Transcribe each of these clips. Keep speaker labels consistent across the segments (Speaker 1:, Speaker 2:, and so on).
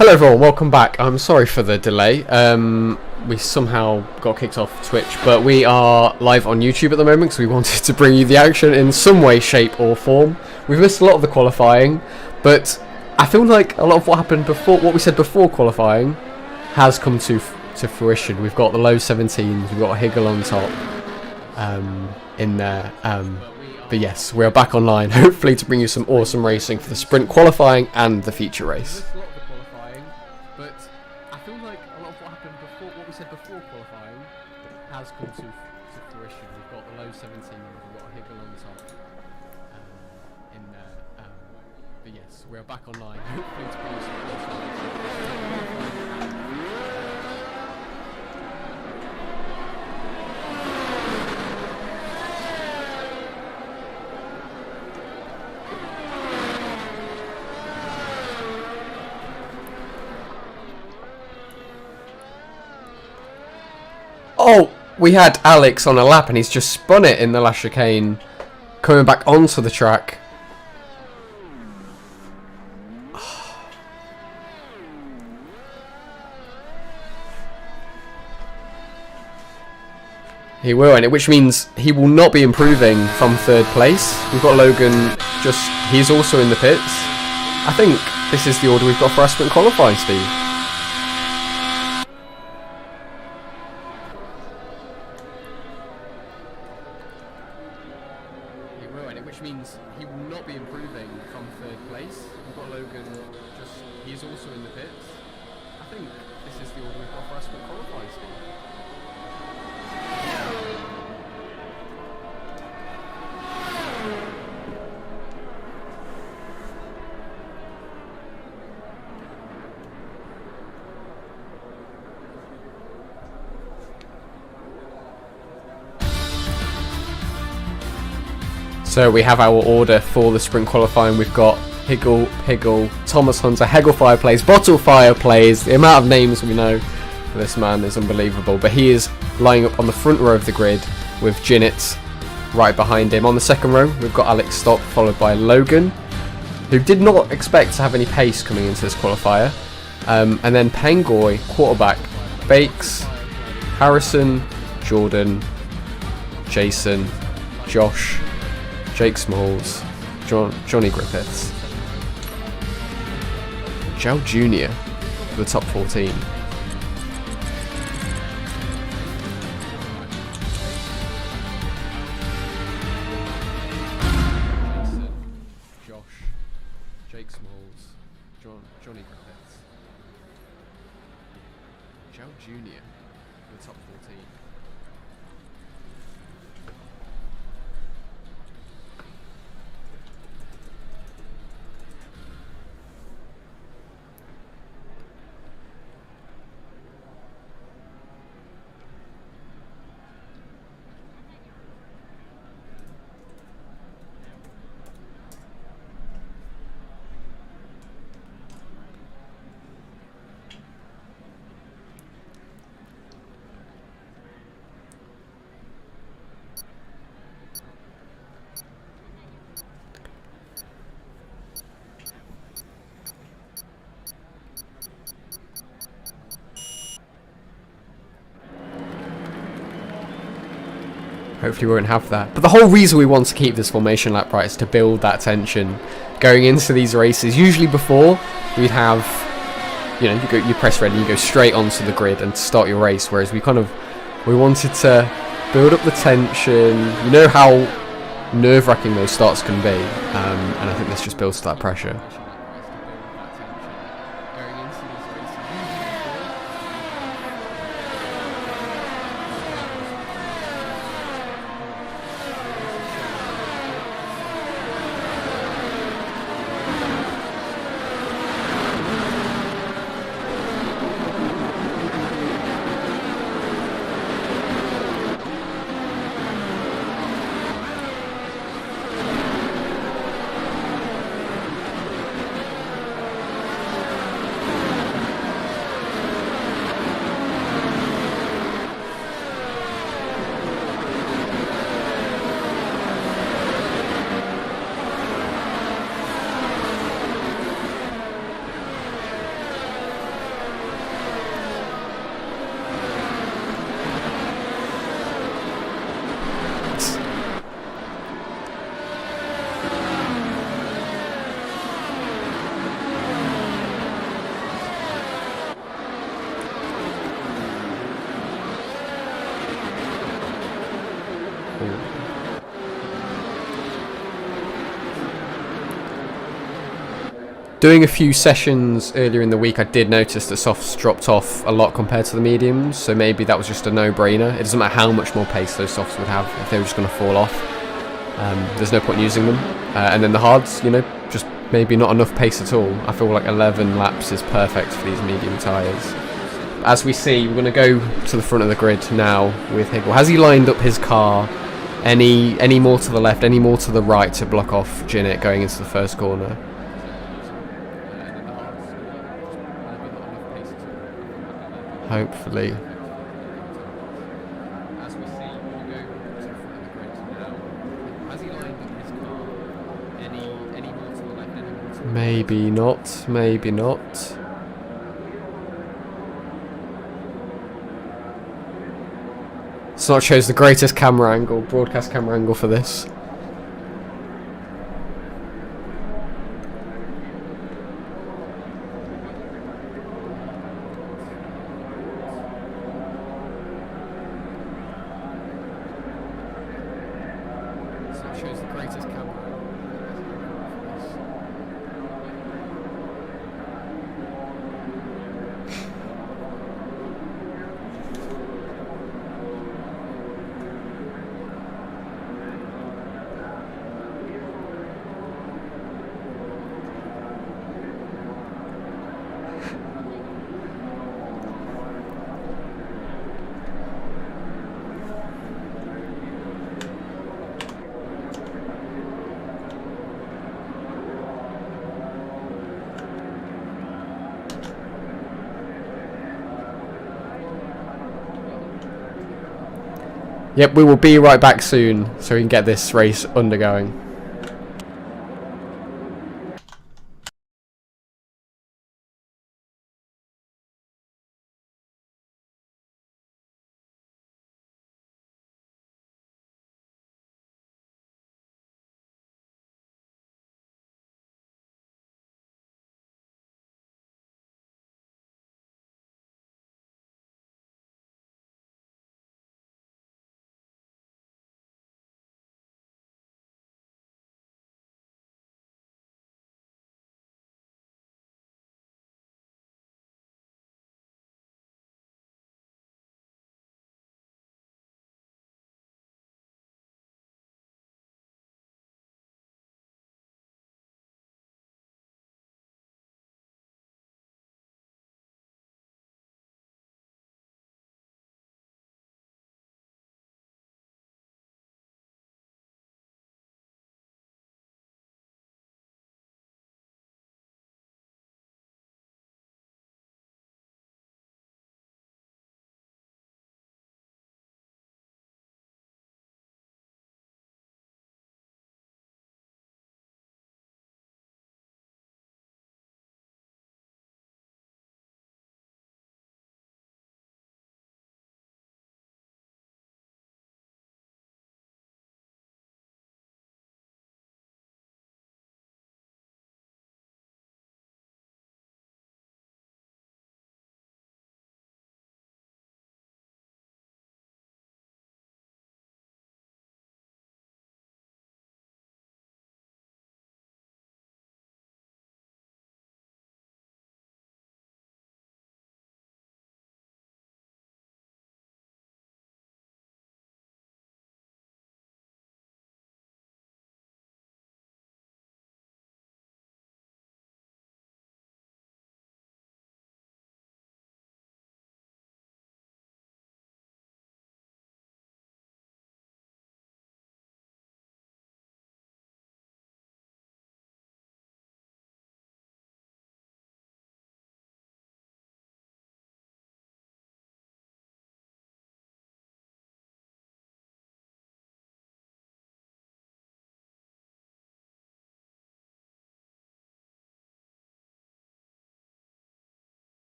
Speaker 1: Hello everyone, welcome back. I'm sorry for the delay. We somehow got kicked off Twitch, but we are live on YouTube at the moment because we wanted to bring you the action in some way, shape or form. We've missed a lot of the qualifying, but I feel like a lot of what happened before, what we said before qualifying, has come to fruition. We've got the low 17s, we've got a Higgle on top in there. But yes, we are back online, hopefully to bring you some awesome racing for the sprint qualifying and the feature race. But I feel like a lot of what happened before, what we said before qualifying, has come to fruition. We've got the low 17s, we've got a Higgle on top in there. But yes, we are back online, hopefully to bring you some awesome racing. Oh, we had Alex on a lap and he's just spun it in the last chicane, coming back onto the track. He will, which means he will not be improving from third place. We've got Logan, he's also in the pits. I think this is the order we've got for our sprint qualifying, Steve. Which means he will not be improving from third place. We've got Logan, he's also in the pits. I think this is the order we've got for our sprint qualifying, Steve. So we have our order for the sprint qualifying. We've got Higgle, Thomas Hunter, Hegglefire plays, Bottlefire plays. The amount of names we know for this man is unbelievable. But he is lining up on the front row of the grid with Jinnit right behind him. On the second row, we've got Alex Stock, followed by Logan, who did not expect to have any pace coming into this qualifier. And then Pengoy, quarterback, Bakes, Harrison, Jordan, Jason, Josh, Jake Smalls, Johnny Griffiths, Joe Jr. for the top 14. Josh, Jake Smalls, Johnny Griffiths, Joe Jr. for the top 14. Hopefully we won't have that. But the whole reason we want to keep this formation lap right is to build that tension going into these races. Usually before, we'd have, you press ready, you go straight onto the grid and start your race. Whereas we wanted to build up the tension. You know how nerve-wracking those starts can be. And I think this just builds that pressure. Doing a few sessions earlier in the week, I did notice that softs dropped off a lot compared to the mediums, so maybe that was just a no-brainer. It doesn't matter how much more pace those softs would have if they were just going to fall off. There's no point in using them. And then the hards, you know, just maybe not enough pace at all. I feel like 11 laps is perfect for these medium tyres. As we see, we're going to go to the front of the grid now with Higgle. Has he lined up his car any more to the left, any more to the right to block off Ginnitt going into the first corner? Hopefully. Maybe not, maybe not. Snot chose the greatest camera angle, broadcast camera angle for this. Yep, we will be right back soon so we can get this race undergoing.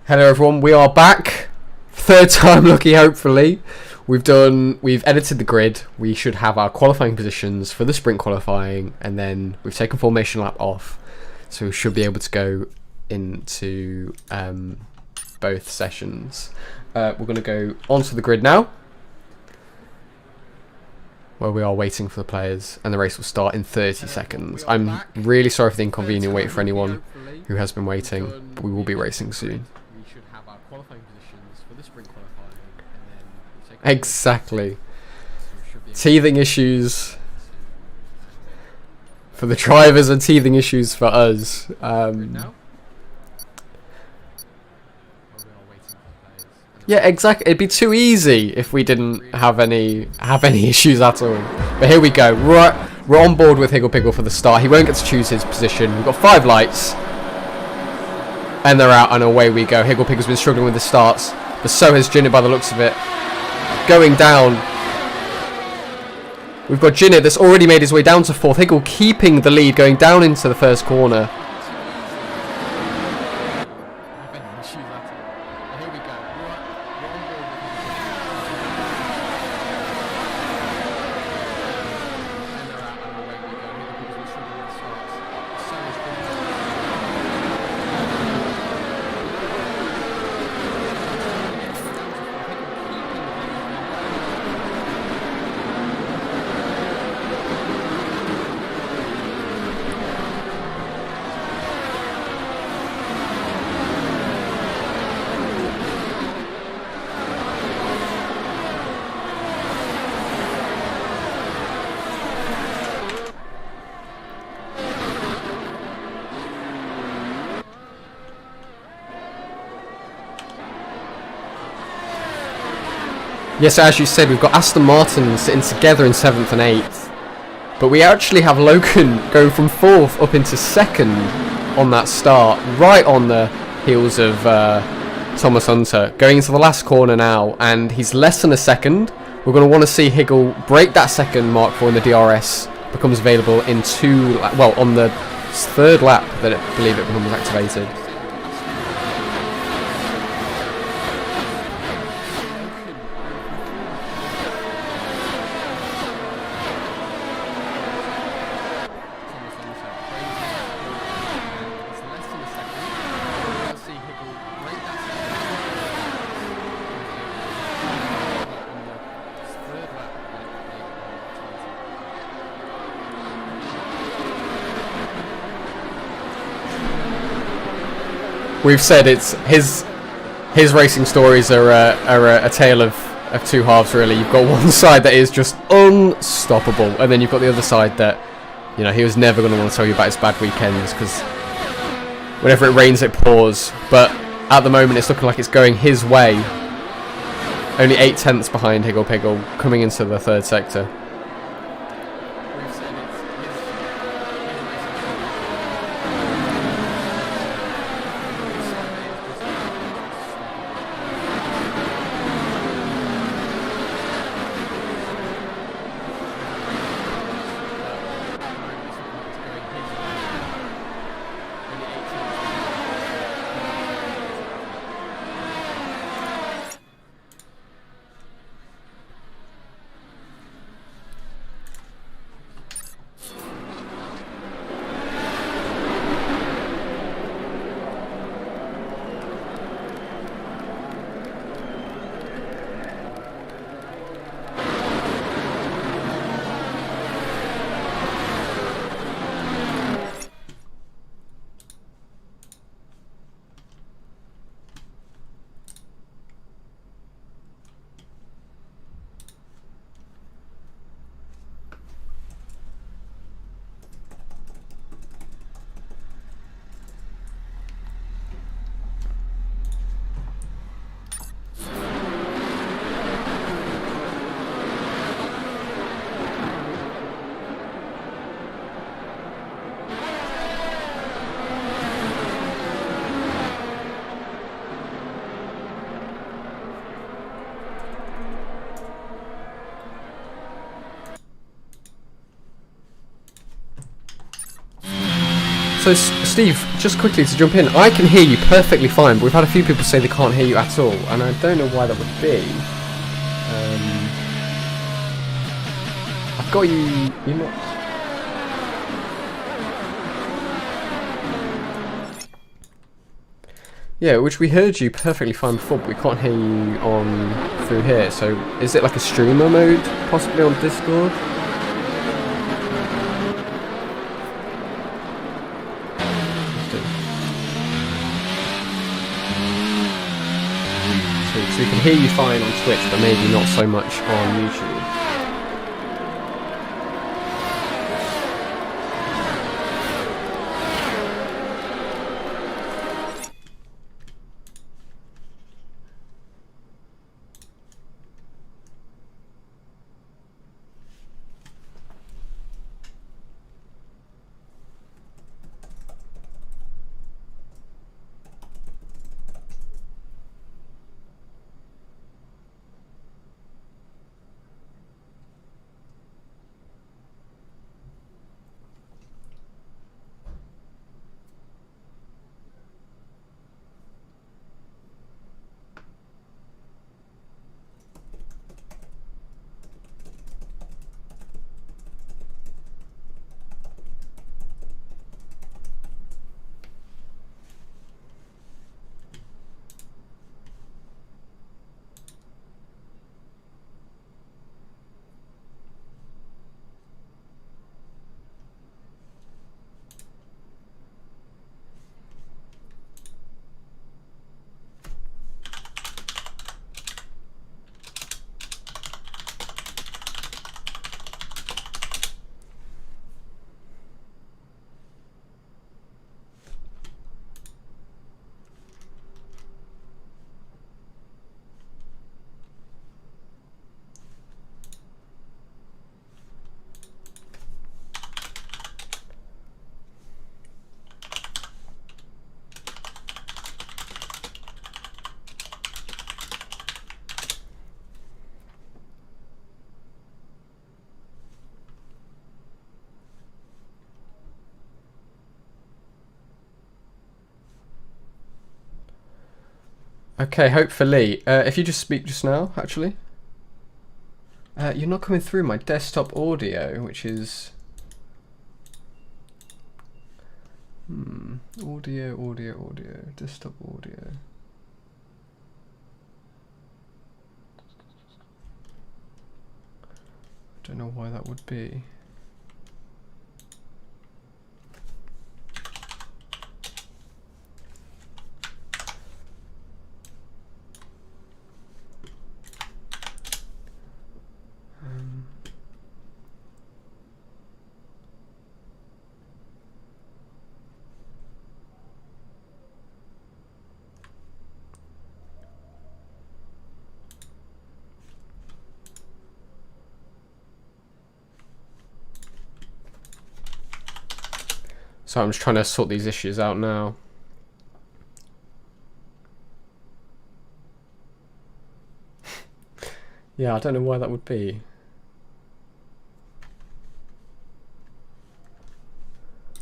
Speaker 1: Hello everyone, we are back. Third time lucky, hopefully. We've edited the grid. We should have our qualifying positions for the sprint qualifying, and then we've taken formation lap off, so we should be able to go into both sessions. We're going to go onto the grid now, where we are waiting for the players, and the race will start in 30 seconds. I'm really sorry for the inconvenient wait for anyone who has been waiting, but we will be racing soon. Qualifying positions for the sprint qualifying, and then exactly. Teething issues for the drivers and teething issues for us. Yeah, exactly. It'd be too easy if we didn't have any issues at all. But here we go. We're on board with Higgle Piggle for the start. He won't get to choose his position. We've got 5 lights. And they're out, and away we go. Higgle Piggle's been struggling with the starts, but so has Jinnit by the looks of it. Going down. We've got Jinnit that's already made his way down to 4th. Higgle keeping the lead, going down into the first corner. Yes, as you said, we've got Aston Martin sitting together in 7th and 8th. But we actually have Logan going from 4th up into 2nd on that start, right on the heels of Thomas Hunter. Going into the last corner now, and he's less than a second. We're going to want to see Higgle break that second mark for when the DRS becomes available in on the 3rd lap that I believe it becomes activated. We've said it's his racing stories are a tale of 2 halves, really. You've got one side that is just unstoppable, and then you've got the other side that, you know, he was never going to want to tell you about his bad weekends, because whenever it rains it pours. But at the moment it's looking like it's going his way. Only 8 tenths behind Higgle Piggle coming into the 3rd sector. So Steve, just quickly to jump in, I can hear you perfectly fine, but we've had a few people say they can't hear you at all, and I don't know why that would be. I've got you. You're not. Yeah, which we heard you perfectly fine before, but we can't hear you on through here. So is it like a streamer mode, possibly on Discord? So we can hear you fine on Twitch, but maybe not so much on YouTube. Okay, hopefully. If you just speak just now, actually. You're not coming through my desktop audio, which is... Audio, desktop audio. I don't know why that would be. So I'm just trying to sort these issues out now. Yeah, I don't know why that would be.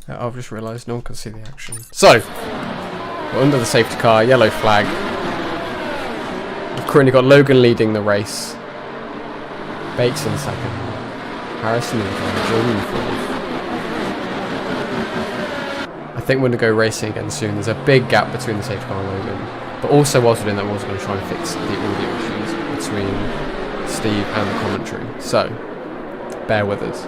Speaker 1: I've just realised no one can see the action. So, we're under the safety car, yellow flag. We've currently got Logan leading the race. Bates in second. Harrison in third. Jordan in fourth. I think we're going to go racing again soon. There's a big gap between the safety car and Logan. But also whilst we're doing that, we're also going to try and fix the audio issues between Steve and the commentary. So, bear with us.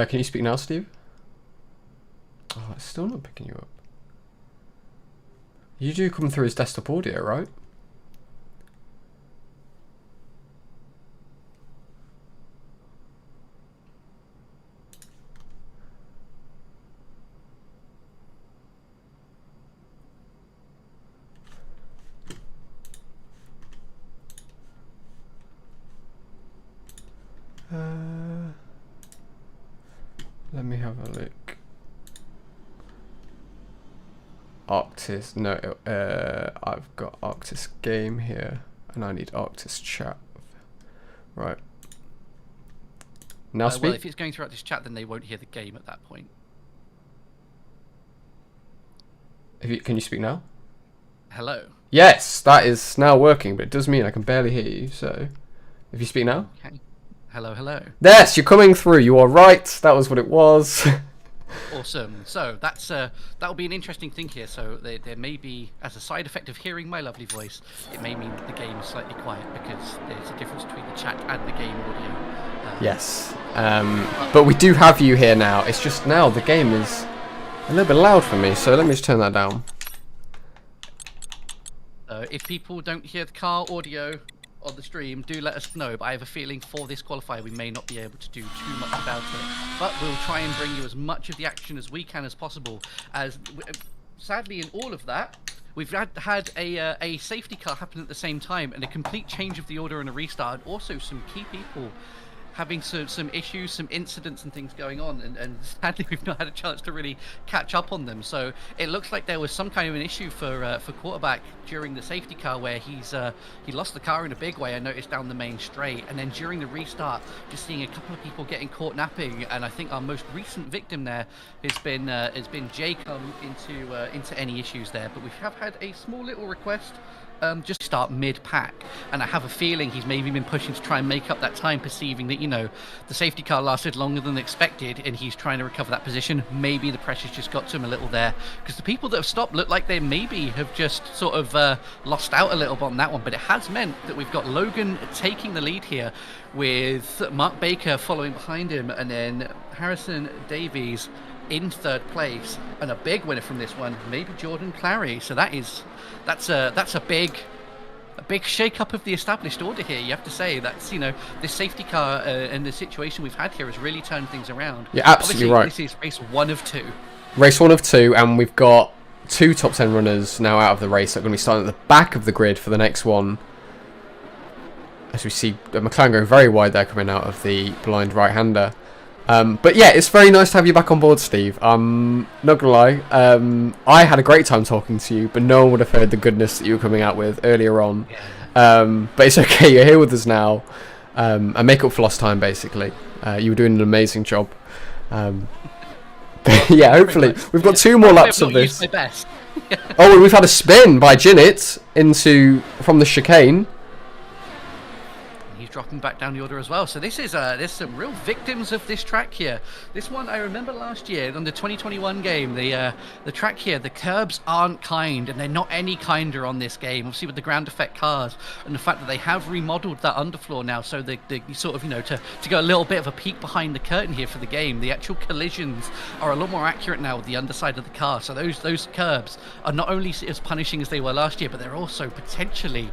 Speaker 1: Can you speak now, Steve? Oh, it's still not picking you up. You do come through as desktop audio, right? Arctis. No, I've got Arctis game here, and I need Arctis chat. Right. Now speak.
Speaker 2: Well, if it's going throughout this chat, then they won't hear the game at that point.
Speaker 1: Can you speak now?
Speaker 2: Hello.
Speaker 1: Yes, that is now working, but it does mean I can barely hear you. So, if you speak now.
Speaker 2: Okay. Hello, hello.
Speaker 1: Yes, you're coming through. You are right. That was what it was.
Speaker 2: Awesome. So that'll be an interesting thing here. So there may be, as a side effect of hearing my lovely voice, it may mean that the game is slightly quiet because there's a difference between the chat and the game audio.
Speaker 1: Yes. But we do have you here now. It's just now the game is a little bit loud for me. So let me just turn that down.
Speaker 2: If people don't hear the car audio on the stream, do let us know, but I have a feeling for this qualifier we may not be able to do too much about it, but we'll try and bring you as much of the action as we can as possible, as sadly in all of that we've had a safety car happen at the same time, and a complete change of the order and a restart, and also some key people having some issues, some incidents and things going on, and sadly we've not had a chance to really catch up on them. So it looks like there was some kind of an issue for quarterback during the safety car, where he lost the car in a big way, I noticed, down the main straight, and then during the restart just seeing a couple of people getting caught napping, and I think our most recent victim there has been Jay come into any issues there. But we have had a small little request just start mid-pack, and I have a feeling he's maybe been pushing to try and make up that time, perceiving that, you know, the safety car lasted longer than expected and he's trying to recover that position. Maybe the pressure's just got to him a little there, because the people that have stopped look like they maybe have just sort of lost out a little bit on that one. But it has meant that we've got Logan taking the lead here, with Mark Baker following behind him, and then Harrison Davies in third place, and a big winner from this one, maybe Jordan Clary. So that's a big shake-up of the established order here. You have to say that's, you know, this safety car and the situation we've had here has really turned things around.
Speaker 1: You're absolutely right.
Speaker 2: This is race 1 of 2.
Speaker 1: Race 1 of 2, and we've got 2 top 10 runners now out of the race that are going to be starting at the back of the grid for the next one. As we see McLaren going very wide there, coming out of the blind right-hander. But yeah, it's very nice to have you back on board, Steve. Not gonna lie, I had a great time talking to you, but no one would have heard the goodness that you were coming out with earlier on. But it's okay, you're here with us now, and make up for lost time, basically. You were doing an amazing job. But yeah, hopefully we've got 2 more laps of this.
Speaker 2: My best.
Speaker 1: Oh, and we've had a spin by Jinnit from the chicane.
Speaker 2: Dropping back down the order as well. So this is there's some real victims of this track here. This one, I remember last year on the 2021 game, the track here, the curbs aren't kind, and they're not any kinder on this game, obviously with the ground effect cars and the fact that they have remodeled that underfloor now, so the sort of, you know, to go a little bit of a peek behind the curtain here for the game, the actual collisions are a lot more accurate now with the underside of the car. So those curbs are not only as punishing as they were last year, but they're also potentially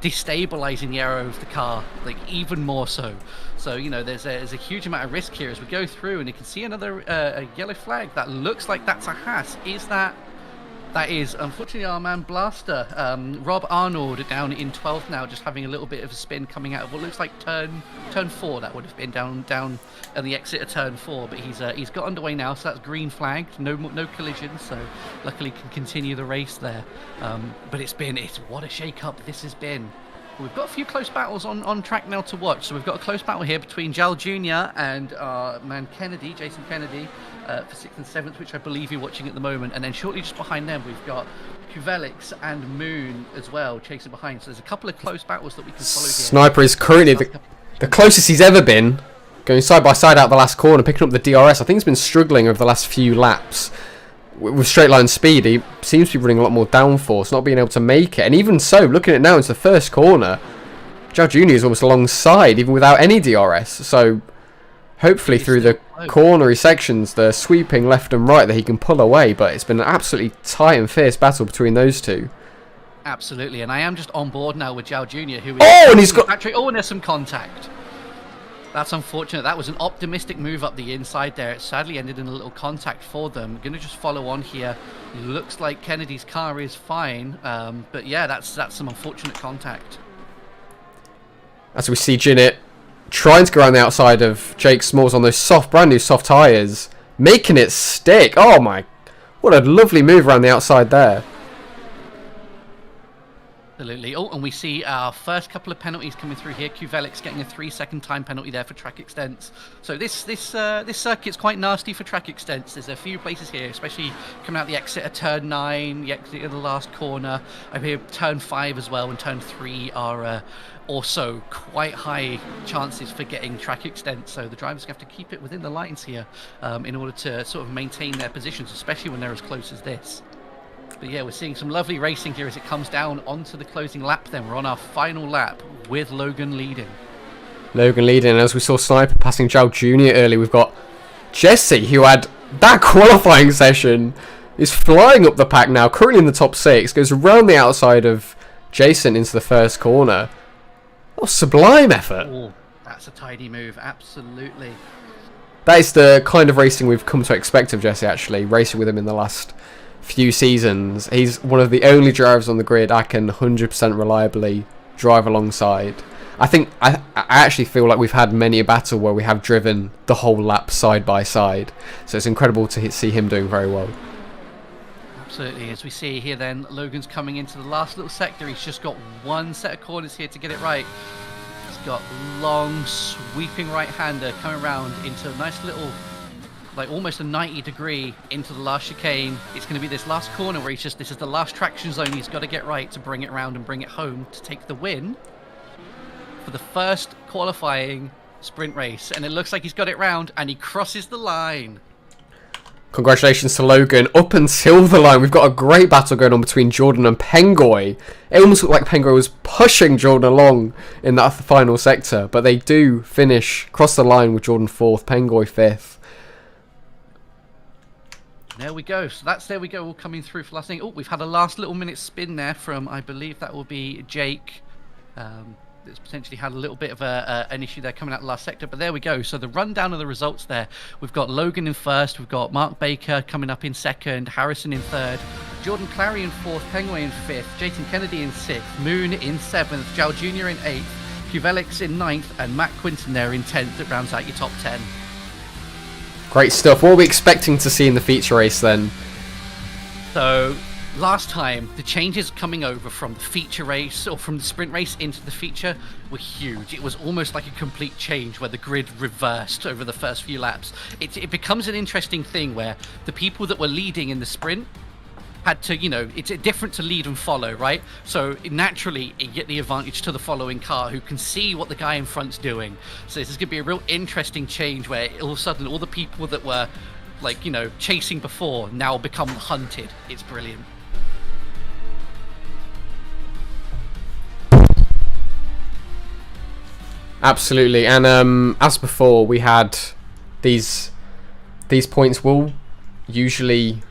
Speaker 2: destabilizing the aero of the car, like even more so. So, you know, there's a huge amount of risk here as we go through, and you can see another a yellow flag that looks like that's a Haas. That is unfortunately our man Blaster, Rob Arnold, down in 12th now, just having a little bit of a spin coming out of what looks like turn 4. That would have been down at the exit of turn 4, but he's got underway now, so that's green flagged, no collisions, so luckily can continue the race there. But what a shake-up this has been. We've got a few close battles on track now to watch. So we've got a close battle here between Jal Jr. and our man Kennedy, Jason Kennedy, for 6th and 7th, which I believe you're watching at the moment. And then shortly just behind them, we've got Kuvelix and Moon as well, chasing behind. So there's a couple of close battles that we can follow here.
Speaker 1: Sniper is currently the closest he's ever been, going side by side out the last corner, picking up the DRS. I think he's been struggling over the last few laps with straight line speed. He seems to be running a lot more downforce, not being able to make it. And even so, looking at it now, it's the first corner. Joe Jr. is almost alongside, even without any DRS. So hopefully through the cornery sections, the sweeping left and right, that he can pull away. But it's been an absolutely tight and fierce battle between those two.
Speaker 2: Absolutely, and I am just on board now with Joe Jr., who is...
Speaker 1: Oh, and he's got...
Speaker 2: Actually, and there's some contact. That's unfortunate. That was an optimistic move up the inside there. It sadly ended in a little contact for them. Going to just follow on here. Looks like Kennedy's car is fine. But yeah, that's some unfortunate contact.
Speaker 1: As we see Jinnit trying to go around the outside of Jake Smalls on those brand new soft tyres, making it stick. Oh my... What a lovely move around the outside there.
Speaker 2: Absolutely. Oh, and we see our first couple of penalties coming through here. Qualifier getting a 3-second time penalty there for track extents. So this circuit's quite nasty for track extents. There's a few places here, especially coming out the exit at turn 9, the exit of the last corner. Over here, turn 5 as well, and turn 3 are also quite high chances for getting track extents. So the drivers have to keep it within the lines here in order to sort of maintain their positions, especially when they're as close as this. But yeah, we're seeing some lovely racing here as it comes down onto the closing lap then. We're on our final lap with Logan leading.
Speaker 1: Logan leading, and as we saw Sniper passing Zhao Jr. early, we've got Jesse, who had that qualifying session, is flying up the pack now, currently in the top 6, goes around the outside of Jason into the first corner. Oh, sublime effort.
Speaker 2: Oh, that's a tidy move, absolutely.
Speaker 1: That is the kind of racing we've come to expect of Jesse, actually, racing with him in the last few seasons. He's one of the only drivers on the grid I can 100% reliably drive alongside. I actually feel like we've had many a battle where we have driven the whole lap side by side, so it's incredible to see him doing very well.
Speaker 2: Absolutely. As we see here then, Logan's coming into the last little sector. He's just got one set of corners here to get it right. He's got long sweeping right-hander coming around into a nice little, like almost a 90-degree into the last chicane. It's going to be this last corner where this is the last traction zone he's got to get right to bring it around and bring it home to take the win for the first qualifying sprint race. And it looks like he's got it round, and he crosses the line.
Speaker 1: Congratulations to Logan. Up until the line, we've got a great battle going on between Jordan and Pengoy. It almost looked like Pengoy was pushing Jordan along in that final sector, but they do cross the line with Jordan 4th, Pengoy 5th.
Speaker 2: There we go. So that's there we go, all coming through for last thing. Oh, we've had a last little minute spin there from, I believe that will be Jake. That's potentially had a little bit of an issue there coming out the last sector, but there we go. So the rundown of the results there. We've got Logan in first, we've got Mark Baker coming up in second, Harrison in third, Jordan Clary in fourth, Penguay in fifth, Jason Kennedy in sixth, Moon in seventh, Zhao Jr. in eighth, Quvelix in ninth, and Matt Quinton there in 10th. That rounds out your top 10.
Speaker 1: Great stuff. What are we expecting to see in the feature race then?
Speaker 2: So last time, the changes coming over from the feature race or from the sprint race into the feature were huge. It was almost like a complete change where the grid reversed over the first few laps. It becomes an interesting thing where the people that were leading in the sprint had to, it's different to lead and follow, right? So naturally, you get the advantage to the following car who can see what the guy in front's doing. So this is going to be a real interesting change where all of a sudden all the people that were chasing before now become hunted. It's brilliant.
Speaker 1: Absolutely, and as before, we had these points will usually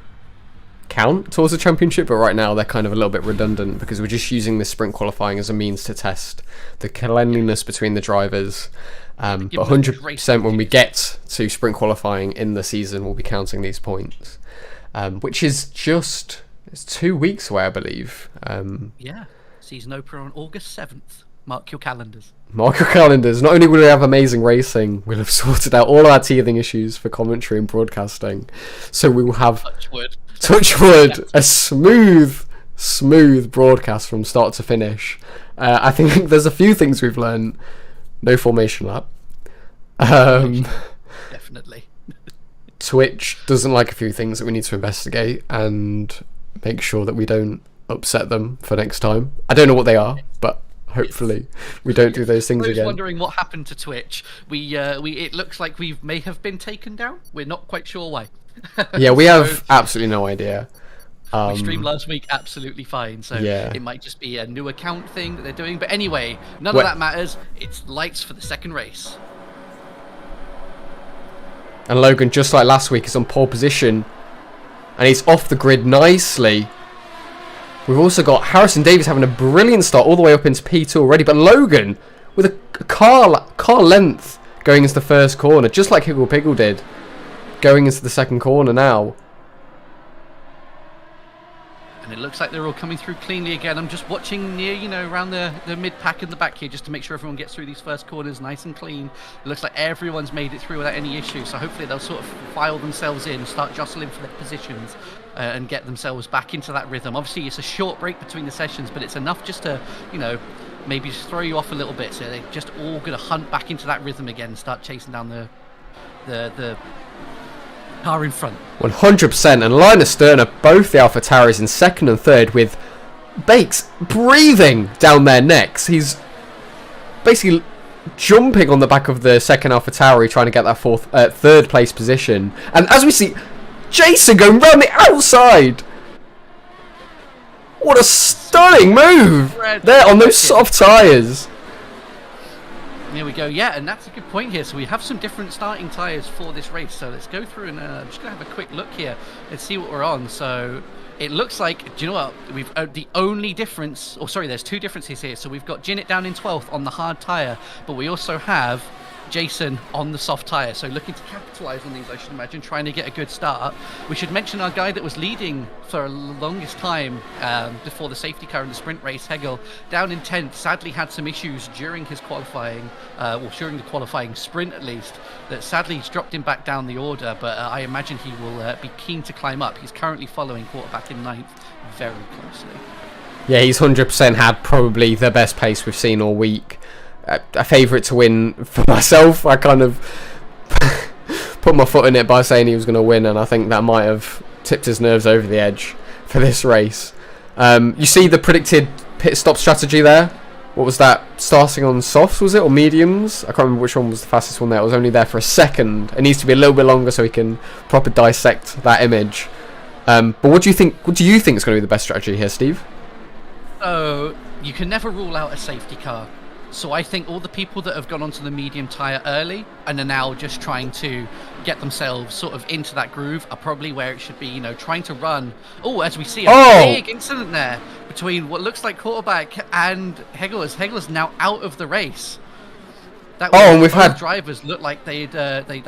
Speaker 1: count towards the championship, but right now they're kind of a little bit redundant because we're just using this sprint qualifying as a means to test the cleanliness between the drivers. But 100% when we get to sprint qualifying in the season, we'll be counting these points, which is it's 2 weeks away, I believe.
Speaker 2: Yeah, season opener on August 7th. Mark your calendars.
Speaker 1: Mark your calendars. Not only will we have amazing racing, we'll have sorted out all our teething issues for commentary and broadcasting. So we will have, touch wood, a smooth broadcast from start to finish. I think there's a few things we've learned. No formation lap.
Speaker 2: Definitely.
Speaker 1: Twitch doesn't like a few things that we need to investigate and make sure that we don't upset them for next time. I don't know what they are, but hopefully we don't do those things again.
Speaker 2: Wondering what happened to Twitch. It looks like we may have been taken down. We're not quite sure why.
Speaker 1: Yeah, we have absolutely no idea.
Speaker 2: We streamed last week absolutely fine, so
Speaker 1: yeah.
Speaker 2: It might just be a new account thing that they're doing. But anyway, none of that matters. It's lights for the second race.
Speaker 1: And Logan, just like last week, is on pole position, and he's off the grid nicely. We've also got Harrison Davis having a brilliant start all the way up into P2 already, but Logan with a car length going into the first corner, just like Higgle Piggle did, going into the second corner now.
Speaker 2: And it looks like they're all coming through cleanly again. I'm just watching near, around the mid-pack in the back here, just to make sure everyone gets through these first corners nice and clean. It looks like everyone's made it through without any issue. So hopefully they'll sort of file themselves in, start jostling for their positions, and get themselves back into that rhythm. Obviously, it's a short break between the sessions, but it's enough just to, maybe just throw you off a little bit. So they're just all going to hunt back into that rhythm again and start chasing down the car in front.
Speaker 1: 100%, and Linus Sterner, both the AlphaTauris in second and third, with Bakes breathing down their necks. He's basically jumping on the back of the second AlphaTauri, trying to get that third place position. And as we see, Jason going round the outside. What a stunning move there on those soft tyres.
Speaker 2: There we go. Yeah, and that's a good point here. So we have some different starting tyres for this race. So let's go through and I'm just going to have a quick look here and see what we're on. So it looks like, do you know what? We've the only difference, there's two differences here. So we've got Jinnit down in 12th on the hard tyre, but we also have Jason on the soft tyre, so looking to capitalise on these, I should imagine, trying to get a good start. We should mention our guy that was leading for the longest time before the safety car in the sprint race, Hegel, down in 10th, sadly had some issues during his qualifying, during the qualifying sprint at least, that sadly has dropped him back down the order, but I imagine he will be keen to climb up. He's currently following quarterback in 9th very closely.
Speaker 1: Yeah, he's 100% had probably the best pace we've seen all week. A favourite to win for myself. I kind of put my foot in it by saying he was going to win, and I think that might have tipped his nerves over the edge for this race. You see the predicted pit stop strategy there? What was that? Starting on softs, was it? Or mediums? I can't remember which one was the fastest one there. It was only there for a second. It needs to be a little bit longer so we can proper dissect that image. But what do you think is going to be the best strategy here, Steve?
Speaker 2: So you can never rule out a safety car. So I think all the people that have gone onto the medium tyre early and are now just trying to get themselves sort of into that groove are probably where it should be, trying to run. Oh, as we see a big incident there between what looks like quarterback and Hegel, as Hegel is now out of the race.
Speaker 1: And we've had
Speaker 2: drivers look like I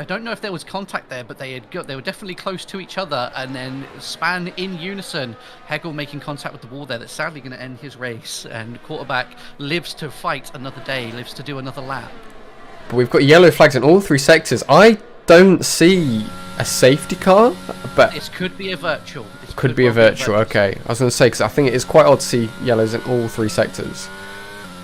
Speaker 2: don't know if there was contact there, but they were definitely close to each other, and then span in unison. Hegel making contact with the wall there. That's sadly going to end his race, and quarterback lives to fight another day, lives to do another lap.
Speaker 1: But we've got yellow flags in all three sectors. I don't see a safety car, but
Speaker 2: this could be a virtual.
Speaker 1: Could be a virtual. Okay, I was going to say, because I think it is quite odd to see yellows in all three sectors.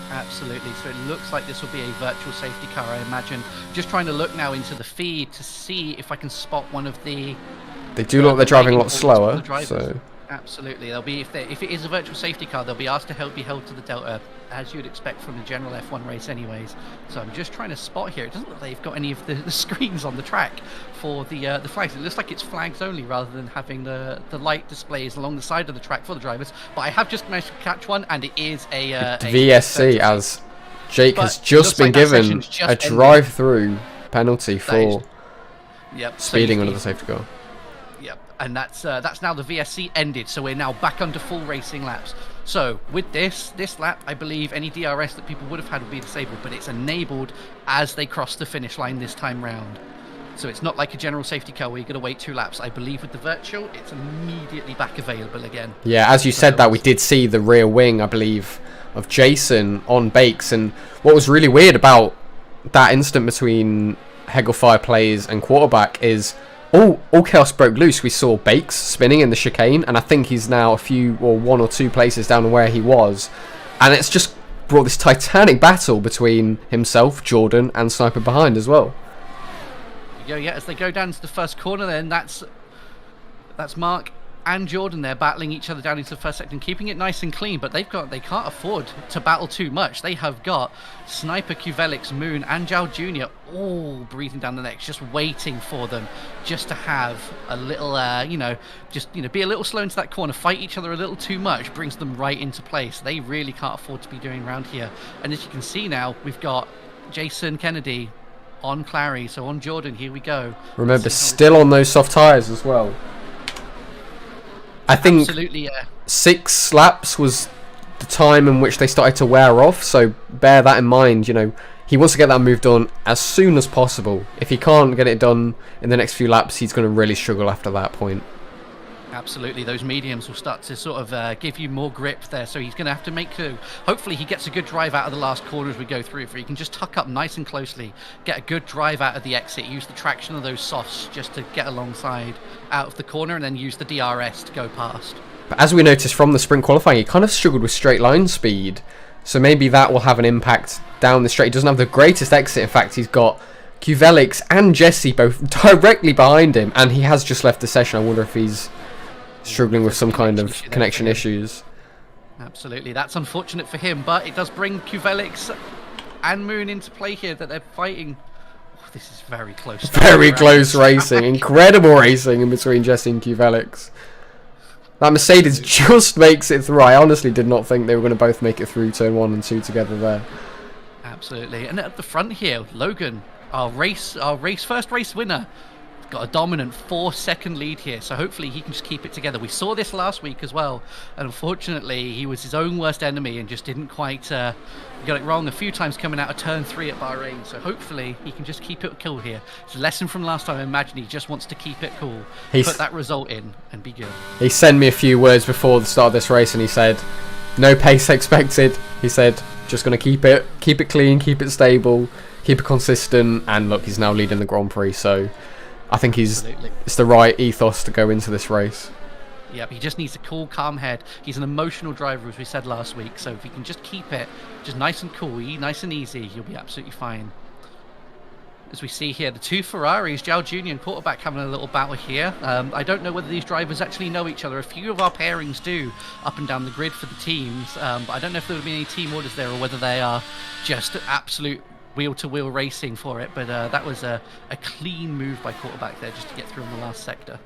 Speaker 2: Absolutely. So it looks like this will be a virtual safety car, I imagine. Just trying to look now into the feed to see if I can spot one of the...
Speaker 1: They do look like they're driving a lot slower, so...
Speaker 2: Absolutely. They'll be if it is a virtual safety car, they'll be asked to be held to the delta, as you'd expect from the general F1 race anyways. So I'm just trying to spot here. It doesn't look like they've got any of the screens on the track for the flags. It looks like it's flags only rather than having the light displays along the side of the track for the drivers. But I have just managed to catch one, and it is a
Speaker 1: VSC, as Jake has just been given a drive-through penalty for speeding under the safety car.
Speaker 2: And that's now the VSC ended, so we're now back under full racing laps. So with this lap, I believe any DRS that people would have had would be disabled, but it's enabled as they cross the finish line this time round. So it's not like a general safety car where you're going to wait 2 laps. I believe with the virtual, it's immediately back available again.
Speaker 1: Yeah, as you said that, we did see the rear wing, I believe, of Jason on Bakes, and what was really weird about that incident between Hegelfire players and quarterback is all chaos broke loose. We saw Bakes spinning in the chicane, and I think he's now one or two places down where he was, and it's just brought this titanic battle between himself, Jordan, and Sniper behind as well.
Speaker 2: Yeah, as they go down to the first corner, then that's Mark and Jordan there battling each other down into the first sector and keeping it nice and clean, but they can't afford to battle too much. They have got Sniper, Kuvelix, Moon, and Zhao Jr. all breathing down the necks, just waiting for them, just to have a little, be a little slow into that corner, fight each other a little too much, brings them right into place. They really can't afford to be doing around here. And as you can see now, we've got Jason Kennedy on Clary, so on Jordan, here we go.
Speaker 1: Remember, still on those soft tyres as well. I think
Speaker 2: absolutely, yeah.
Speaker 1: 6 laps was the time in which they started to wear off, so bear that in mind. He wants to get that move done as soon as possible. If he can't get it done in the next few laps, he's going to really struggle after that point.
Speaker 2: Absolutely, those mediums will start to sort of give you more grip there. So he's going to have to make hopefully he gets a good drive out of the last corner as we go through. If he can just tuck up nice and closely, get a good drive out of the exit, use the traction of those softs just to get alongside out of the corner, and then use the DRS to go past.
Speaker 1: But as we noticed from the sprint qualifying, he kind of struggled with straight line speed. So maybe that will have an impact down the straight. He doesn't have the greatest exit. In fact, he's got Quvelix and Jesse both directly behind him, and he has just left the session. I wonder if he's struggling with some kind of connection issues.
Speaker 2: Absolutely, that's unfortunate for him, but it does bring Quvelix and Moon into play here, that they're fighting. Oh, this is very close.
Speaker 1: Very close racing. Incredible racing in between Jesse and Quvelix. That Mercedes just makes it through. I honestly did not think they were going to both make it through turn 1 and 2 together there.
Speaker 2: Absolutely, and at the front here, Logan, our first race winner, got a dominant 4-second lead here, so hopefully he can just keep it together. We saw this last week as well, and unfortunately he was his own worst enemy and just didn't quite got it wrong a few times coming out of turn 3 at Bahrain. So hopefully he can just keep it cool here. It's a lesson from last time. I imagine he just wants to keep it cool, put that result in and be good.
Speaker 1: He sent me a few words before the start of this race and he said no pace expected. He said just going to keep it clean, keep it stable, keep it consistent, and look, he's now leading the Grand Prix, so I think it's the right ethos to go into this race.
Speaker 2: Yep, he just needs a cool, calm head. He's an emotional driver, as we said last week, so if he can just keep it just nice and cool, nice and easy, he'll be absolutely fine. As we see here, the two Ferraris, Zhao Jr. and Quarterback, having a little battle here. I don't know whether these drivers actually know each other. A few of our pairings do up and down the grid for the teams, but I don't know if there would be any team orders there or whether they are just absolute wheel-to-wheel racing for it, but that was a clean move by Quarterback there just to get through in the last sector.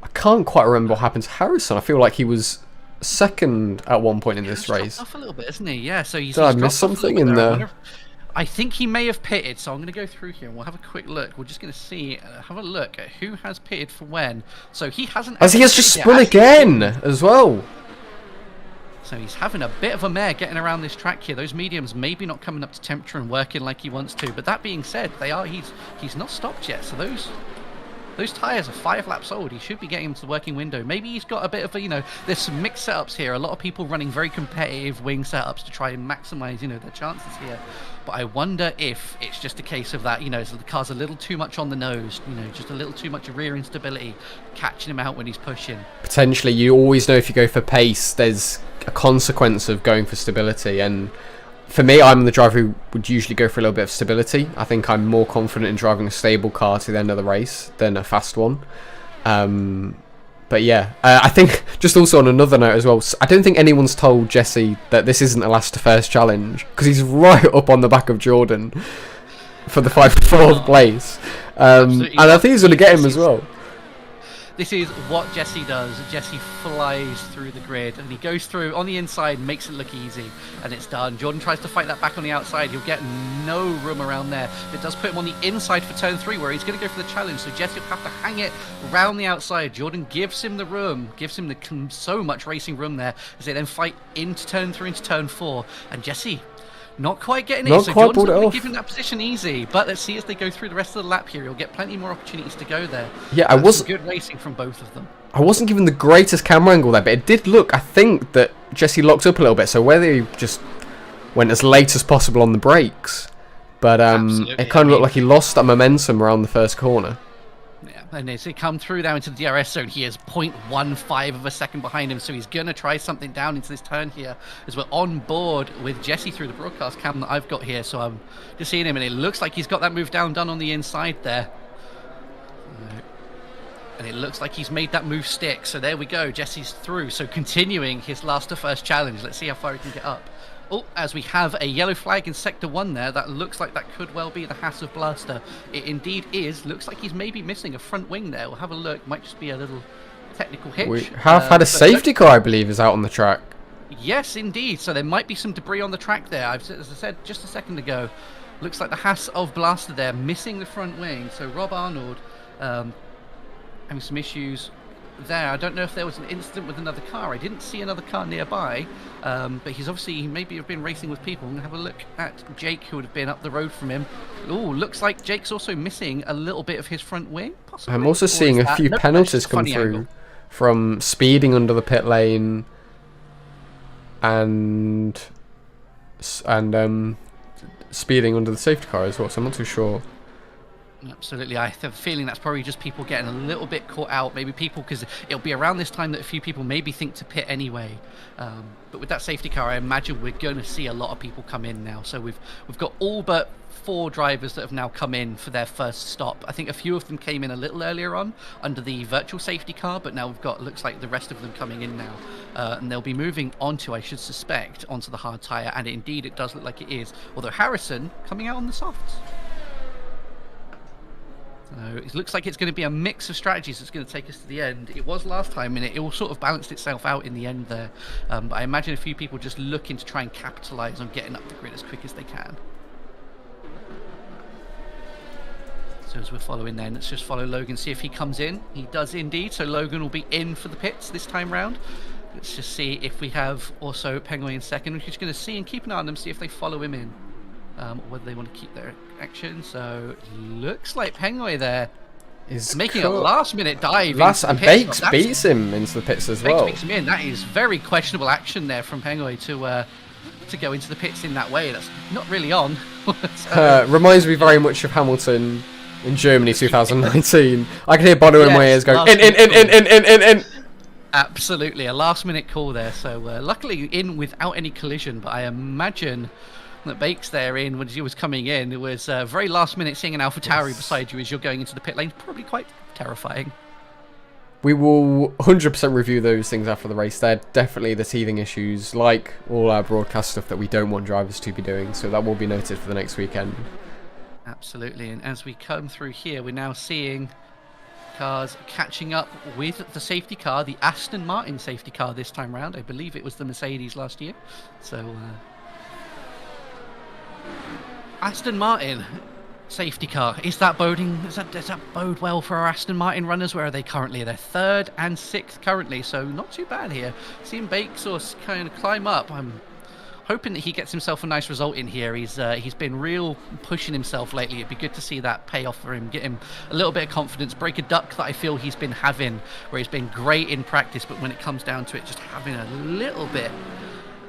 Speaker 1: I can't quite remember what happened to Harrison. I feel like he was second at one point in this race.
Speaker 2: Off a little bit, isn't he? Yeah, so he's
Speaker 1: Did I miss something in there?
Speaker 2: I think he may have pitted, so I'm going to go through here and we'll have a quick look. We're just going to see, have a look at who has pitted for when. So he hasn't...
Speaker 1: As he has just spun again as well.
Speaker 2: So he's having a bit of a mare getting around this track here. Those mediums maybe not coming up to temperature and working like he wants to. But that being said, he's not stopped yet. So those tyres are 5 laps old. He should be getting into the working window. Maybe he's got a bit of a, there's some mixed setups here. A lot of people running very competitive wing setups to try and maximize, their chances here. But I wonder if it's just a case of that, so the car's a little too much on the nose, just a little too much rear instability, catching him out when he's pushing. Potentially,
Speaker 1: you always know if you go for pace, there's a consequence of going for stability. And for me, I'm the driver who would usually go for a little bit of stability. I think I'm more confident in driving a stable car to the end of the race than a fast one. But yeah, I think just also on another note as well, I don't think anyone's told Jesse that this isn't a last to first challenge, because he's right up on the back of Jordan for the 4th place. And I think he's going to get him as well.
Speaker 2: This is what Jesse does. Jesse flies through the grid and he goes through on the inside, makes it look easy, and it's done. Jordan tries to fight that back on the outside. He'll get no room around there. It does put him on the inside for turn 3 where he's going to go for the challenge. So Jesse will have to hang it around the outside. Jordan gives him the room, gives him so much racing room there as they then fight into turn 3 into turn 4. And Jesse not quite getting it, so Jordan's not going to give him that position easy. But let's see as they go through the rest of the lap here. He'll get plenty more opportunities to go there.
Speaker 1: Yeah,
Speaker 2: good racing from both of them.
Speaker 1: I wasn't given the greatest camera angle there, but it did look, I think, that Jesse locked up a little bit. So whether he just went as late as possible on the brakes, but it kind of looked like he lost that momentum around the first corner.
Speaker 2: Yeah, and as they come through now into the DRS zone, he is 0.15 of a second behind him, so he's going to try something down into this turn here as we're on board with Jesse through the broadcast cam that I've got here. So I'm just seeing him, and it looks like he's got that move down done on the inside there. And it looks like he's made that move stick, so there we go, Jesse's through. So continuing his last to first challenge, let's see how far he can get up. Oh, as we have a yellow flag in Sector 1 there, that looks like that could well be the Haas of Blaster. It indeed is. Looks like he's maybe missing a front wing there. We'll have a look. Might just be a little technical hitch.
Speaker 1: We have had a safety car, I believe, is out on the track.
Speaker 2: Yes, indeed. So there might be some debris on the track there. As I said just a second ago, looks like the Haas of Blaster there, missing the front wing. So Rob Arnold having some issues there. I don't know if there was an incident with another car. I didn't see another car nearby, but he's obviously maybe have been racing with people. I'm gonna have a look at Jake, who would have been up the road from him. Oh, looks like Jake's also missing a little bit of his front wing. Possibly.
Speaker 1: I'm also seeing a few penalties come through from speeding under the pit lane and speeding under the safety car as well. So I'm not too sure.
Speaker 2: Absolutely, I have a feeling that's probably just people getting a little bit caught out. Maybe people, because it'll be around this time that a few people maybe think to pit anyway. But with that safety car, I imagine we're going to see a lot of people come in now. So we've got all but 4 drivers that have now come in for their first stop. I think a few of them came in a little earlier on under the virtual safety car, but now we've got, looks like the rest of them coming in now. And they'll be moving onto, I should suspect, onto the hard tyre. And indeed, it does look like it is. Although Harrison coming out on the softs. So it looks like it's going to be a mix of strategies that's going to take us to the end. It was last time, and it all sort of balanced itself out in the end there. But I imagine a few people just looking to try and capitalise on getting up the grid as quick as they can. So as we're following then, let's just follow Logan, see if he comes in. He does indeed, so Logan will be in for the pits this time round. Let's just see if we have also Penguin in second. We're just going to see and keep an eye on them, see if they follow him in. Or whether they want to keep their action. So looks like Penguin there is making a last-minute dive.
Speaker 1: And Bakes beats him into the pits as well.
Speaker 2: Bakes beats him in. That is very questionable action there from Penguin to go into the pits in that way. That's not really on.
Speaker 1: Reminds me very much of Hamilton in Germany 2019. I can hear Bono in my ears going in.
Speaker 2: Absolutely, a last-minute call there. So luckily in without any collision, but I imagine that Bakes there in when he was coming in, it was very last minute. Seeing an AlphaTauri beside you as you're going into the pit lane, probably quite terrifying.
Speaker 1: We will 100% review those things after the race. They're definitely the teething issues, like all our broadcast stuff that we don't want drivers to be doing, so that will be noted for the next weekend.
Speaker 2: Absolutely, and as we come through here, we're now seeing cars catching up with the safety car, the Aston Martin safety car this time round. I believe it was the Mercedes last year, so Aston Martin safety car. Is that boding? Does that bode well for our Aston Martin runners? Where are they currently? They're 3rd and 6th currently, so not too bad here. Seeing Bakes kind of climb up. I'm hoping that he gets himself a nice result in here. He's been real pushing himself lately. It'd be good to see that pay off for him, get him a little bit of confidence, break a duck that I feel he's been having, where he's been great in practice, but when it comes down to it, just having a little bit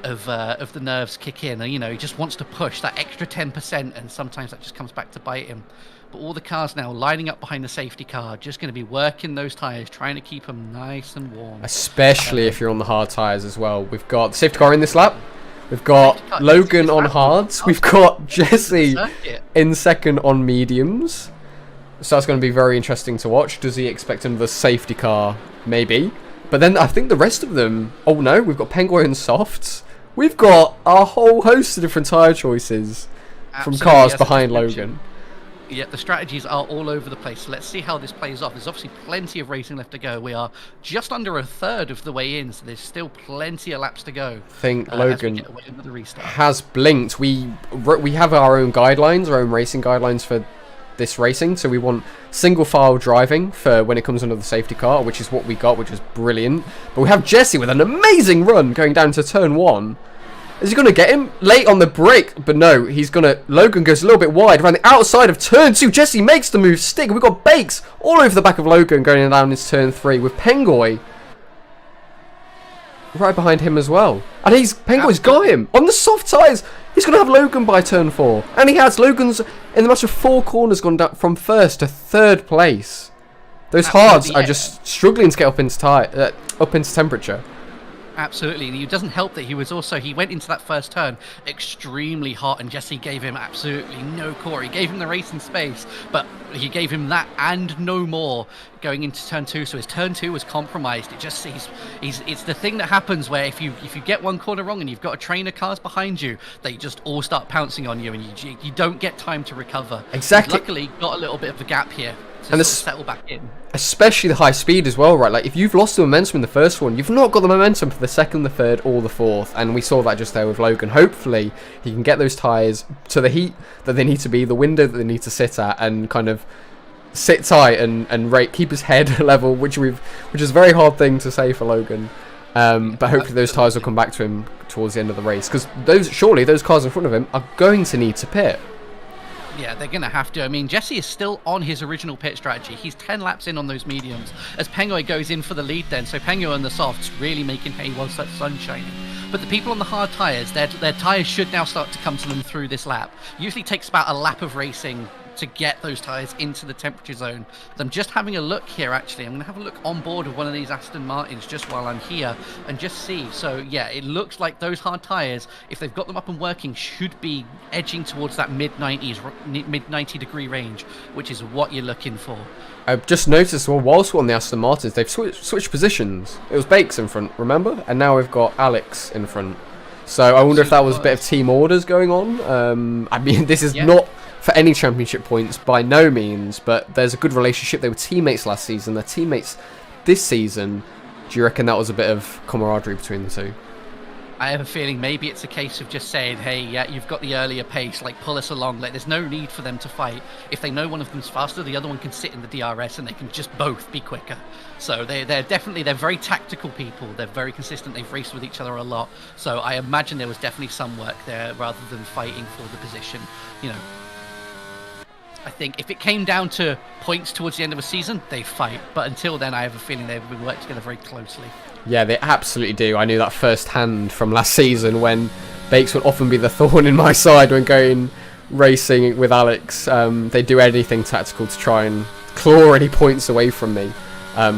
Speaker 2: of the nerves kick in. You know, he just wants to push that extra 10%, and sometimes that just comes back to bite him. But all the cars now lining up behind the safety car, just going to be working those tyres, trying to keep them nice and warm.
Speaker 1: Especially if you're on the hard tyres as well. We've got the safety car in this lap. We've got Logan on hards. We've got Jesse in second on mediums. So that's going to be very interesting to watch. Does he expect another safety car? Maybe. But then I think the rest of them... Oh no, we've got Penguin softs. We've got a whole host of different tyre choices from cars behind Logan.
Speaker 2: Yeah, the strategies are all over the place. So let's see how this plays off. There's obviously plenty of racing left to go. We are just under a third of the way in, so there's still plenty of laps to go.
Speaker 1: I think Logan has blinked. We have our own guidelines, our own racing guidelines for this racing. So we want single file driving for when it comes under the safety car, which is what we got, which is brilliant. But we have Jesse with an amazing run going down to turn 1. Is he going to get him? Late on the brake, but no, he's going to... Logan goes a little bit wide around the outside of turn 2. Jesse makes the move stick. We've got Bakes all over the back of Logan going down into turn 3 with Pengoy right behind him as well. And Pengoy's got him on the soft tyres. He's going to have Logan by turn 4. And he has. Logan's, in the matter of 4 corners, gone down from 1st to 3rd place. Those hards are just struggling to get up into temperature.
Speaker 2: Absolutely, and it doesn't help that he went into that first turn extremely hot, and Jesse gave him absolutely no core. He gave him the racing space, but he gave him that and no more going into turn 2. So his turn 2 was compromised. It's the thing that happens where if you get one corner wrong and you've got a train of cars behind you, they just all start pouncing on you, and you don't get time to recover.
Speaker 1: Exactly.
Speaker 2: He's luckily got a little bit of a gap here to settle back in. Especially
Speaker 1: the high speed as well, right? Like, if you've lost the momentum in the first one, you've not got the momentum for the second, the third, or the fourth. And we saw that just there with Logan. Hopefully, he can get those tyres to the heat that they need to be, the window that they need to sit at, and kind of sit tight and keep his head level, which is a very hard thing to say for Logan. But hopefully those tyres will come back to him towards the end of the race, because surely those cars in front of him are going to need to pit.
Speaker 2: Yeah, they're going to have to. I mean, Jesse is still on his original pit strategy. He's 10 laps in on those mediums as Pengoy goes in for the lead then. So Pengoy on the softs really making hay whilst that sun's shining. But the people on the hard tyres, their tyres should now start to come to them through this lap. Usually takes about a lap of racing to get those tyres into the temperature zone. I'm just having a look here, actually. I'm going to have a look on board of one of these Aston Martins just while I'm here and just see. So, yeah, it looks like those hard tyres, if they've got them up and working, should be edging towards that mid-90s, mid-90 degree range, which is what you're looking for.
Speaker 1: I've just noticed, well, whilst we're on the Aston Martins, they've switched positions. It was Bakes in front, remember? And now we've got Alex in front. So I wonder if that was a bit of team orders going on. I mean, this is not for any championship points by no means, but there's a good relationship. They were teammates last season. They're teammates this season. Do you reckon that was a bit of camaraderie between the two?
Speaker 2: I have a feeling maybe it's a case of just saying, hey, yeah, you've got the earlier pace, like pull us along. Like there's no need for them to fight. If they know one of them's faster, the other one can sit in the DRS and they can just both be quicker. So they're very tactical people. They're very consistent. They've raced with each other a lot. So I imagine there was definitely some work there rather than fighting for the position. You know, I think if it came down to points towards the end of a season, they fight. But until then, I have a feeling they've been working together very closely. Yeah,
Speaker 1: they absolutely do. I knew that firsthand from last season when Bakes would often be the thorn in my side when going racing with Alex. They do anything tactical to try and claw any points away from me.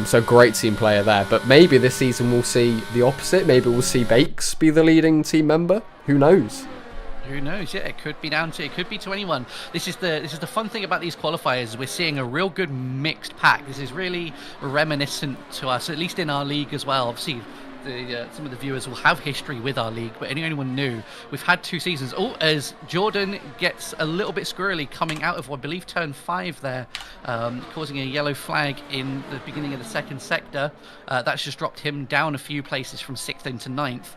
Speaker 1: So great team player there. But maybe this season we'll see the opposite. Maybe we'll see Bakes be the leading team member. Who knows?
Speaker 2: Who knows? Yeah, it could be to anyone. This is the fun thing about these qualifiers. We're seeing a real good mixed pack. This is really reminiscent to us, at least in our league as well. Obviously, some of the viewers will have history with our league, but anyone new, we've had 2 seasons. Oh, as Jordan gets a little bit squirrely coming out of, I believe, turn 5 there, causing a yellow flag in the beginning of the second sector. That's just dropped him down a few places from 6th into 9th.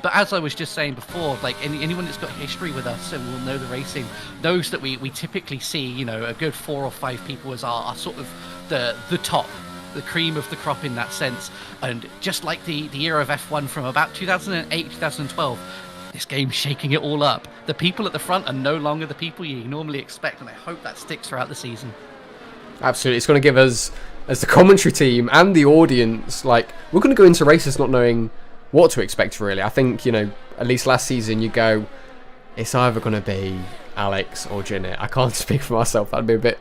Speaker 2: But as I was just saying before, like anyone that's got history with us and will know the racing, knows that we typically see, you know, a good 4 or 5 people as our sort of the top, the cream of the crop in that sense. And just like the era of F1 from about 2008, 2012, this game's shaking it all up. The people at the front are no longer the people you normally expect, and I hope that sticks throughout the season.
Speaker 1: Absolutely. It's going to give us, as the commentary team and the audience, like, we're going to go into races not knowing what to expect, really. I think, you know, at least last season you go, it's either going to be Alex or Ginny. I can't speak for myself. That'd be a bit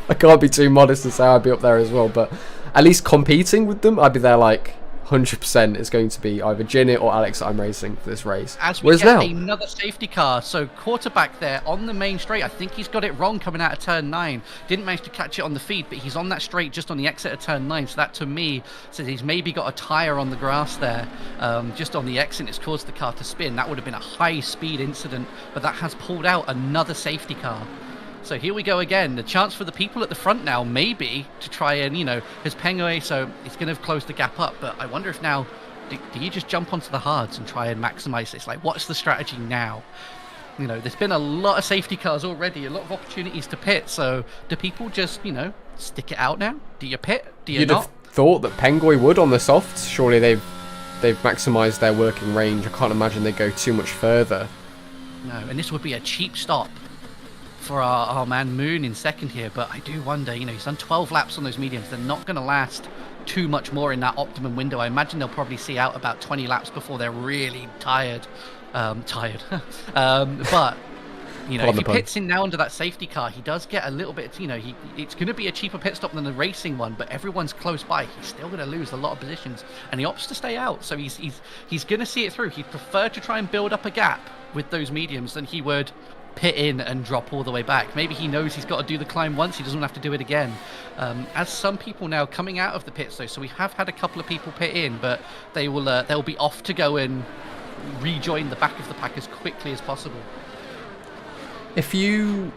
Speaker 1: I can't be too modest and say I'd be up there as well, but at least competing with them, I'd be there like 100%. It's going to be either Ginny or Alex that I'm racing for this race.
Speaker 2: As we get another safety car, so quarterback there on the main straight. I think he's got it wrong coming out of turn 9. Didn't manage to catch it on the feed, but he's on that straight just on the exit of turn 9. So that to me says he's maybe got a tyre on the grass there. Just on the exit, it's caused the car to spin. That would have been a high speed incident, but that has pulled out another safety car. So here we go again. The chance for the people at the front now, maybe, to try and, you know, has Pengoy, so it's going to close the gap up. But I wonder if now, do you just jump onto the hards and try and maximise this? Like, what's the strategy now? You know, there's been a lot of safety cars already, a lot of opportunities to pit. So do people just, you know, stick it out now? Do you pit? Do you not?
Speaker 1: You'd have thought that Pengoy would on the softs. Surely they've maximised their working range. I can't imagine they go too much further.
Speaker 2: No, and this would be a cheap stop for our man Moon in second here, but I do wonder, you know, he's done 12 laps on those mediums. They're not going to last too much more in that optimum window. I imagine they'll probably see out about 20 laps before they're really tired. But, you know, if he pits in now under that safety car, he does get a little bit, you know, it's going to be a cheaper pit stop than the racing one, but everyone's close by. He's still going to lose a lot of positions, and he opts to stay out. So he's going to see it through. He'd prefer to try and build up a gap with those mediums than he would pit in and drop all the way back. Maybe he knows he's got to do the climb once, he doesn't have to do it again. As some people now coming out of the pits though, so we have had a couple of people pit in, but they'll be off to go and rejoin the back of the pack as quickly as possible.
Speaker 1: We're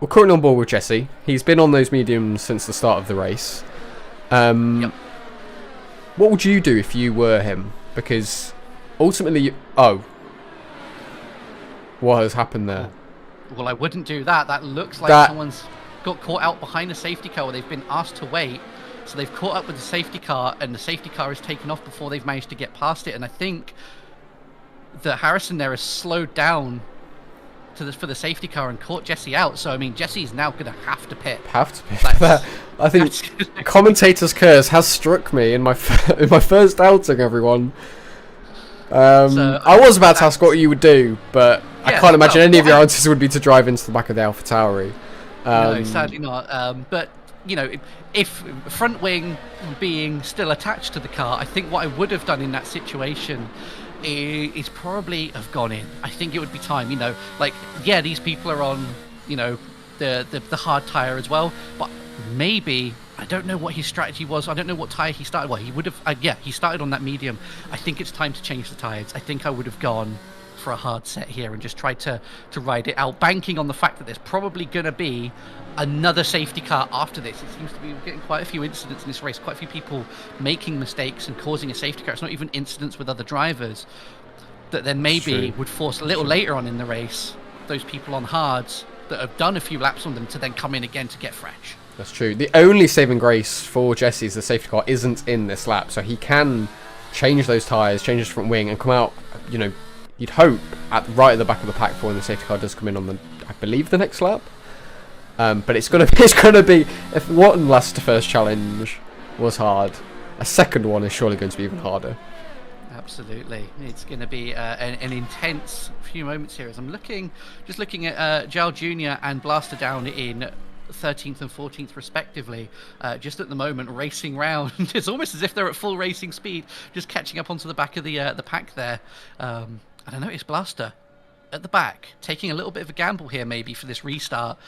Speaker 1: currently on board with Jesse. He's been on those mediums since the start of the race.
Speaker 2: Yep.
Speaker 1: What would you do if you were him? Because ultimately what has happened there?
Speaker 2: Well, I wouldn't do that. That looks like
Speaker 1: That
Speaker 2: someone's got caught out behind a safety car, or they've been asked to wait. So they've caught up with the safety car, and the safety car is taken off before they've managed to get past it. And I think that Harrison there has slowed down for the safety car and caught Jesse out. So I mean, Jesse's now going to have to pit.
Speaker 1: that. I think commentator's curse has struck me in my in my first outing. Everyone. I was about to ask what you would do, but I can't imagine any of your answers would be to drive into the back of the AlphaTauri.
Speaker 2: No, sadly not. But you know, if front wing being still attached to the car, I think what I would have done in that situation is probably have gone in. I think it would be time. You know, like yeah, these people are on the hard tire as well, but maybe. I don't know what his strategy was. I don't know what tyre he started. Well, he would have... he started on that medium. I think it's time to change the tyres. I think I would have gone for a hard set here and just tried to ride it out, banking on the fact that there's probably going to be another safety car after this. It seems to be getting quite a few incidents in this race, quite a few people making mistakes and causing a safety car. It's not even incidents with other drivers that then maybe would force a little later on in the race those people on hards that have done a few laps on them to then come in again to get fresh.
Speaker 1: That's true. The only saving grace for Jesse is the safety car isn't in this lap, so he can change those tyres, change his front wing, and come out, you know, you'd hope, right at the back of the pack for when the safety car does come in on the, I believe, the next lap. But it's gonna be, if one last first challenge was hard, a second one is surely going to be even harder.
Speaker 2: Absolutely. It's going to be an intense few moments here as I'm just looking at Jal Jr. and Blaster down in 13th and 14th respectively, just at the moment racing round. It's almost as if they're at full racing speed, just catching up onto the back of the pack there. And I notice Blaster at the back taking a little bit of a gamble here maybe for this restart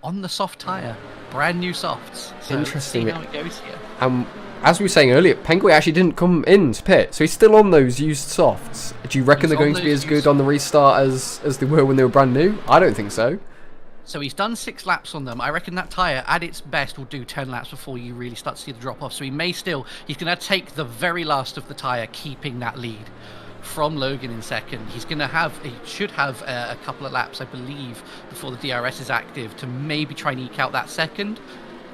Speaker 2: on the soft tyre, brand new softs. So
Speaker 1: interesting.
Speaker 2: See how it goes here.
Speaker 1: As we were saying earlier, Penguin actually didn't come in to pit, so he's still on those used softs. Do you reckon they're going to be as good on the restart as they were when they were brand new? I don't think so.
Speaker 2: So he's done 6 laps on them. I reckon that tyre, at its best, will do 10 laps before you really start to see the drop-off. So he's going to take the very last of the tyre, keeping that lead from Logan in second. He should have a couple of laps, I believe, before the DRS is active to maybe try and eke out that second.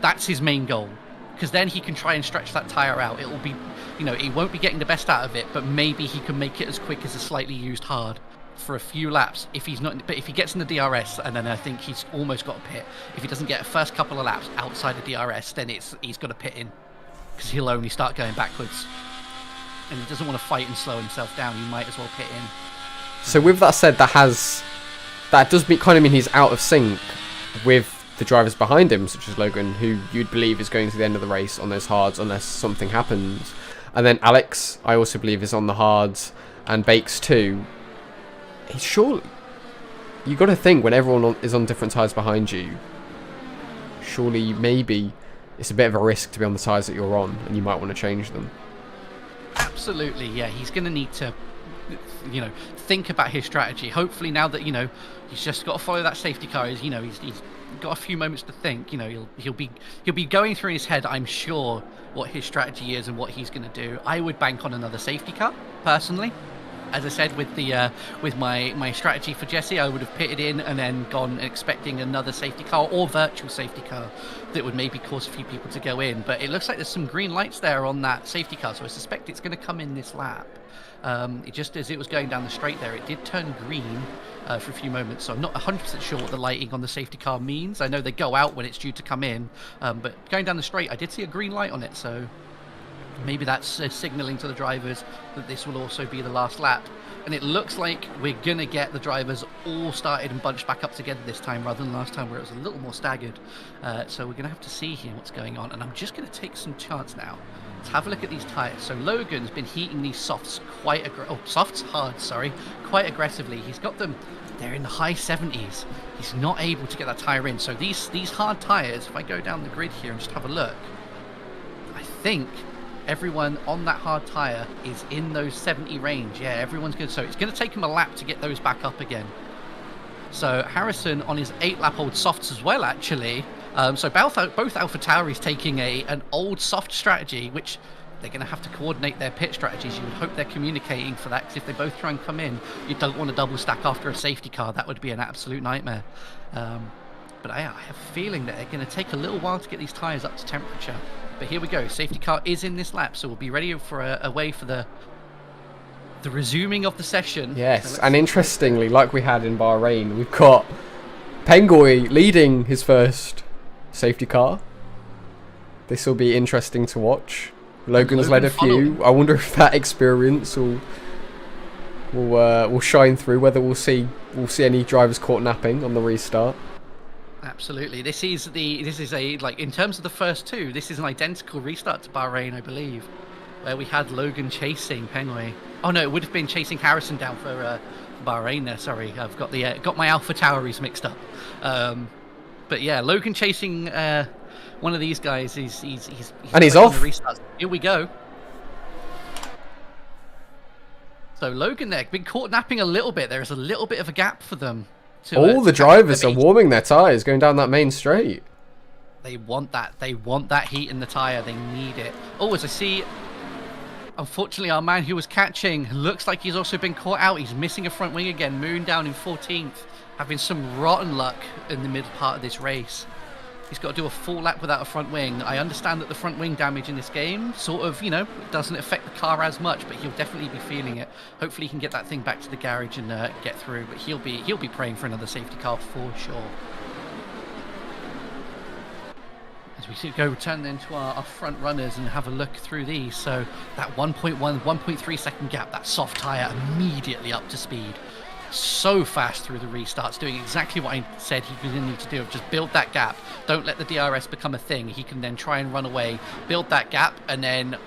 Speaker 2: That's his main goal. Because then he can try and stretch that tyre out. It will be, you know, he won't be getting the best out of it, but maybe he can make it as quick as a slightly used hard for a few laps. If he gets in the DRS, and then I think he's almost got a pit. If he doesn't get a first couple of laps outside of DRS, then he's got to pit in, because he'll only start going backwards. And he doesn't want to fight and slow himself down. He might as well pit in.
Speaker 1: So with that said, that does kind of mean he's out of sync with the drivers behind him, such as Logan, who you'd believe is going to the end of the race on those hards unless something happens. And then Alex, I also believe, is on the hards, and Bakes too. He's surely... You got to think, when everyone is on different tyres behind you, surely maybe it's a bit of a risk to be on the tyres that you're on, and you might want to change them.
Speaker 2: Absolutely, yeah. He's going to need to, you know, think about his strategy. Hopefully now that, you know, he's just got to follow that safety car. He's got a few moments to think. You know, he'll be going through in his head, I'm sure, what his strategy is and what he's going to do. I would bank on another safety car, personally. As I said, with my strategy for Jesse, I would have pitted in and then gone expecting another safety car or virtual safety car that would maybe cause a few people to go in. But it looks like there's some green lights there on that safety car, so I suspect it's going to come in this lap. It just, as it was going down the straight there, it did turn green for a few moments, so I'm not 100% sure what the lighting on the safety car means. I know they go out when it's due to come in, but going down the straight, I did see a green light on it, so maybe that's signalling to the drivers that this will also be the last lap. And it looks like we're going to get the drivers all started and bunched back up together this time, rather than last time where it was a little more staggered. So we're going to have to see here what's going on. And I'm just going to take some chance now. Let's have a look at these tyres. So Logan's been heating these softs quite aggressively. He's got them, they're in the high 70s. He's not able to get that tyre in. So these hard tyres, if I go down the grid here and just have a look, I think everyone on that hard tyre is in those 70 range. Yeah, everyone's good. So it's going to take him a lap to get those back up again. So Harrison on his 8-lap-old softs as well, actually. So both AlphaTauris taking an old soft strategy, which they're going to have to coordinate their pit strategies. You would hope they're communicating for that, because if they both try and come in, you don't want to double stack after a safety car. That would be an absolute nightmare. But I have a feeling that they're going to take a little while to get these tyres up to temperature. But here we go. Safety car is in this lap, so we'll be ready for a way for the resuming of the session.
Speaker 1: Yes, and interestingly, like we had in Bahrain, we've got Pengoy leading his first safety car. This will be interesting to watch. Logan's led a few. I wonder if that experience will shine through. Whether we'll see any drivers caught napping on the restart.
Speaker 2: Absolutely. This is a, like, in terms of the first two, this is an identical restart to Bahrain, I believe, where we had Logan chasing Pengoy. Oh no, it would have been chasing Harrison down for Bahrain there. Sorry, I've got my Alpha Tauris mixed up. But yeah, Logan chasing one of these guys. He's off. Here we go. So Logan there, been caught napping a little bit. There's a little bit of a gap for them.
Speaker 1: All the drivers are warming their tyres going down that main straight.
Speaker 2: They want that. They want that heat in the tyre. They need it. Oh, as I see, unfortunately, our man who was catching looks like he's also been caught out. He's missing a front wing again. Moon down in 14th. Having some rotten luck in the middle part of this race. He's got to do a full lap without a front wing. I understand that the front wing damage in this game sort of, doesn't affect the car as much, but he'll definitely be feeling it. Hopefully he can get that thing back to the garage and get through, but he'll be praying for another safety car for sure. As we go turn then to our front runners and have a look through these. So that 1.1, 1.3 second gap, that soft tyre immediately up to speed. So fast through the restarts, doing exactly what I said he didn't need to do. Just build that gap. Don't let the DRS become a thing. He can then try and run away, build that gap, and then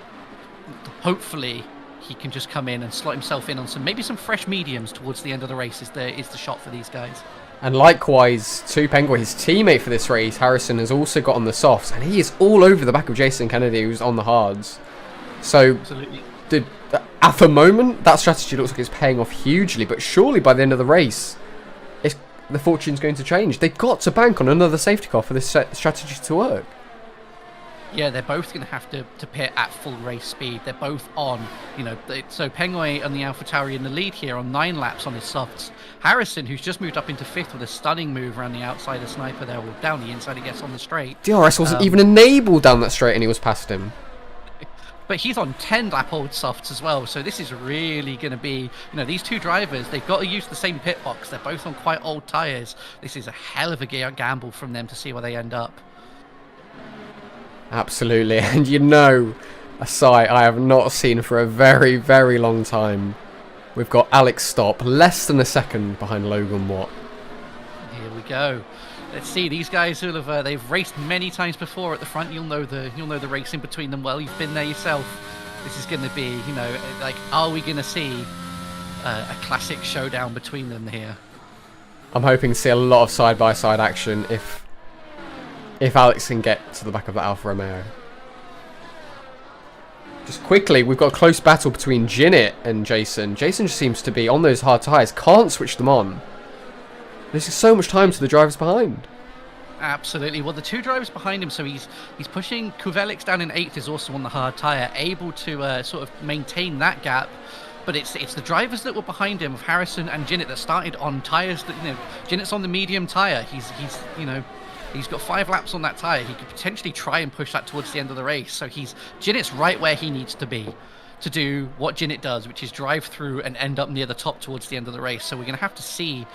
Speaker 2: hopefully he can just come in and slot himself in on maybe some fresh mediums towards the end of the race is the shot for these guys.
Speaker 1: And likewise to Penguin, his teammate for this race, Harrison, has also got on the softs, and he is all over the back of Jason Kennedy, who's on the hards. So
Speaker 2: absolutely.
Speaker 1: At the moment, that strategy looks like it's paying off hugely, but surely by the end of the race, the fortune's going to change. They've got to bank on another safety car for this strategy to work.
Speaker 2: Yeah, they're both going to have to pit at full race speed. They're both on, so Pengoy and the AlphaTauri in the lead here on 9 laps on his softs. Harrison, who's just moved up into 5th with a stunning move around the outside of Sniper there, or down the inside, he gets on the straight.
Speaker 1: DRS wasn't even enabled down that straight and he was past him.
Speaker 2: But he's on 10 lap old softs as well, so this is really going to be, these two drivers, they've got to use the same pit box. They're both on quite old tyres. This is a hell of a gamble from them to see where they end up. Absolutely,
Speaker 1: and a sight I have not seen for a very, very long time. We've got Alex Stopp, less than a second behind Logan Watt.
Speaker 2: Here we go. Let's see, these guys who have they've raced many times before at the front. You'll know the racing between them well. You've been there yourself. This is going to be, are we going to see a classic showdown between them here?
Speaker 1: I'm hoping to see a lot of side-by-side action if Alex can get to the back of the Alfa Romeo. Just quickly, we've got a close battle between Jinnit and Jason. Jason just seems to be on those hard tyres, can't switch them on. There's just so much time to the drivers behind.
Speaker 2: Absolutely. Well, the two drivers behind him, so he's pushing Kuvelix down in 8th, is also on the hard tyre, able to sort of maintain that gap. But it's the drivers that were behind him, of Harrison and Jinnit, that started on tyres that, Jinnit's on the medium tyre. He's got 5 laps on that tyre. He could potentially try and push that towards the end of the race. So Jinnit's right where he needs to be to do what Jinnit does, which is drive through and end up near the top towards the end of the race. So we're going to have to see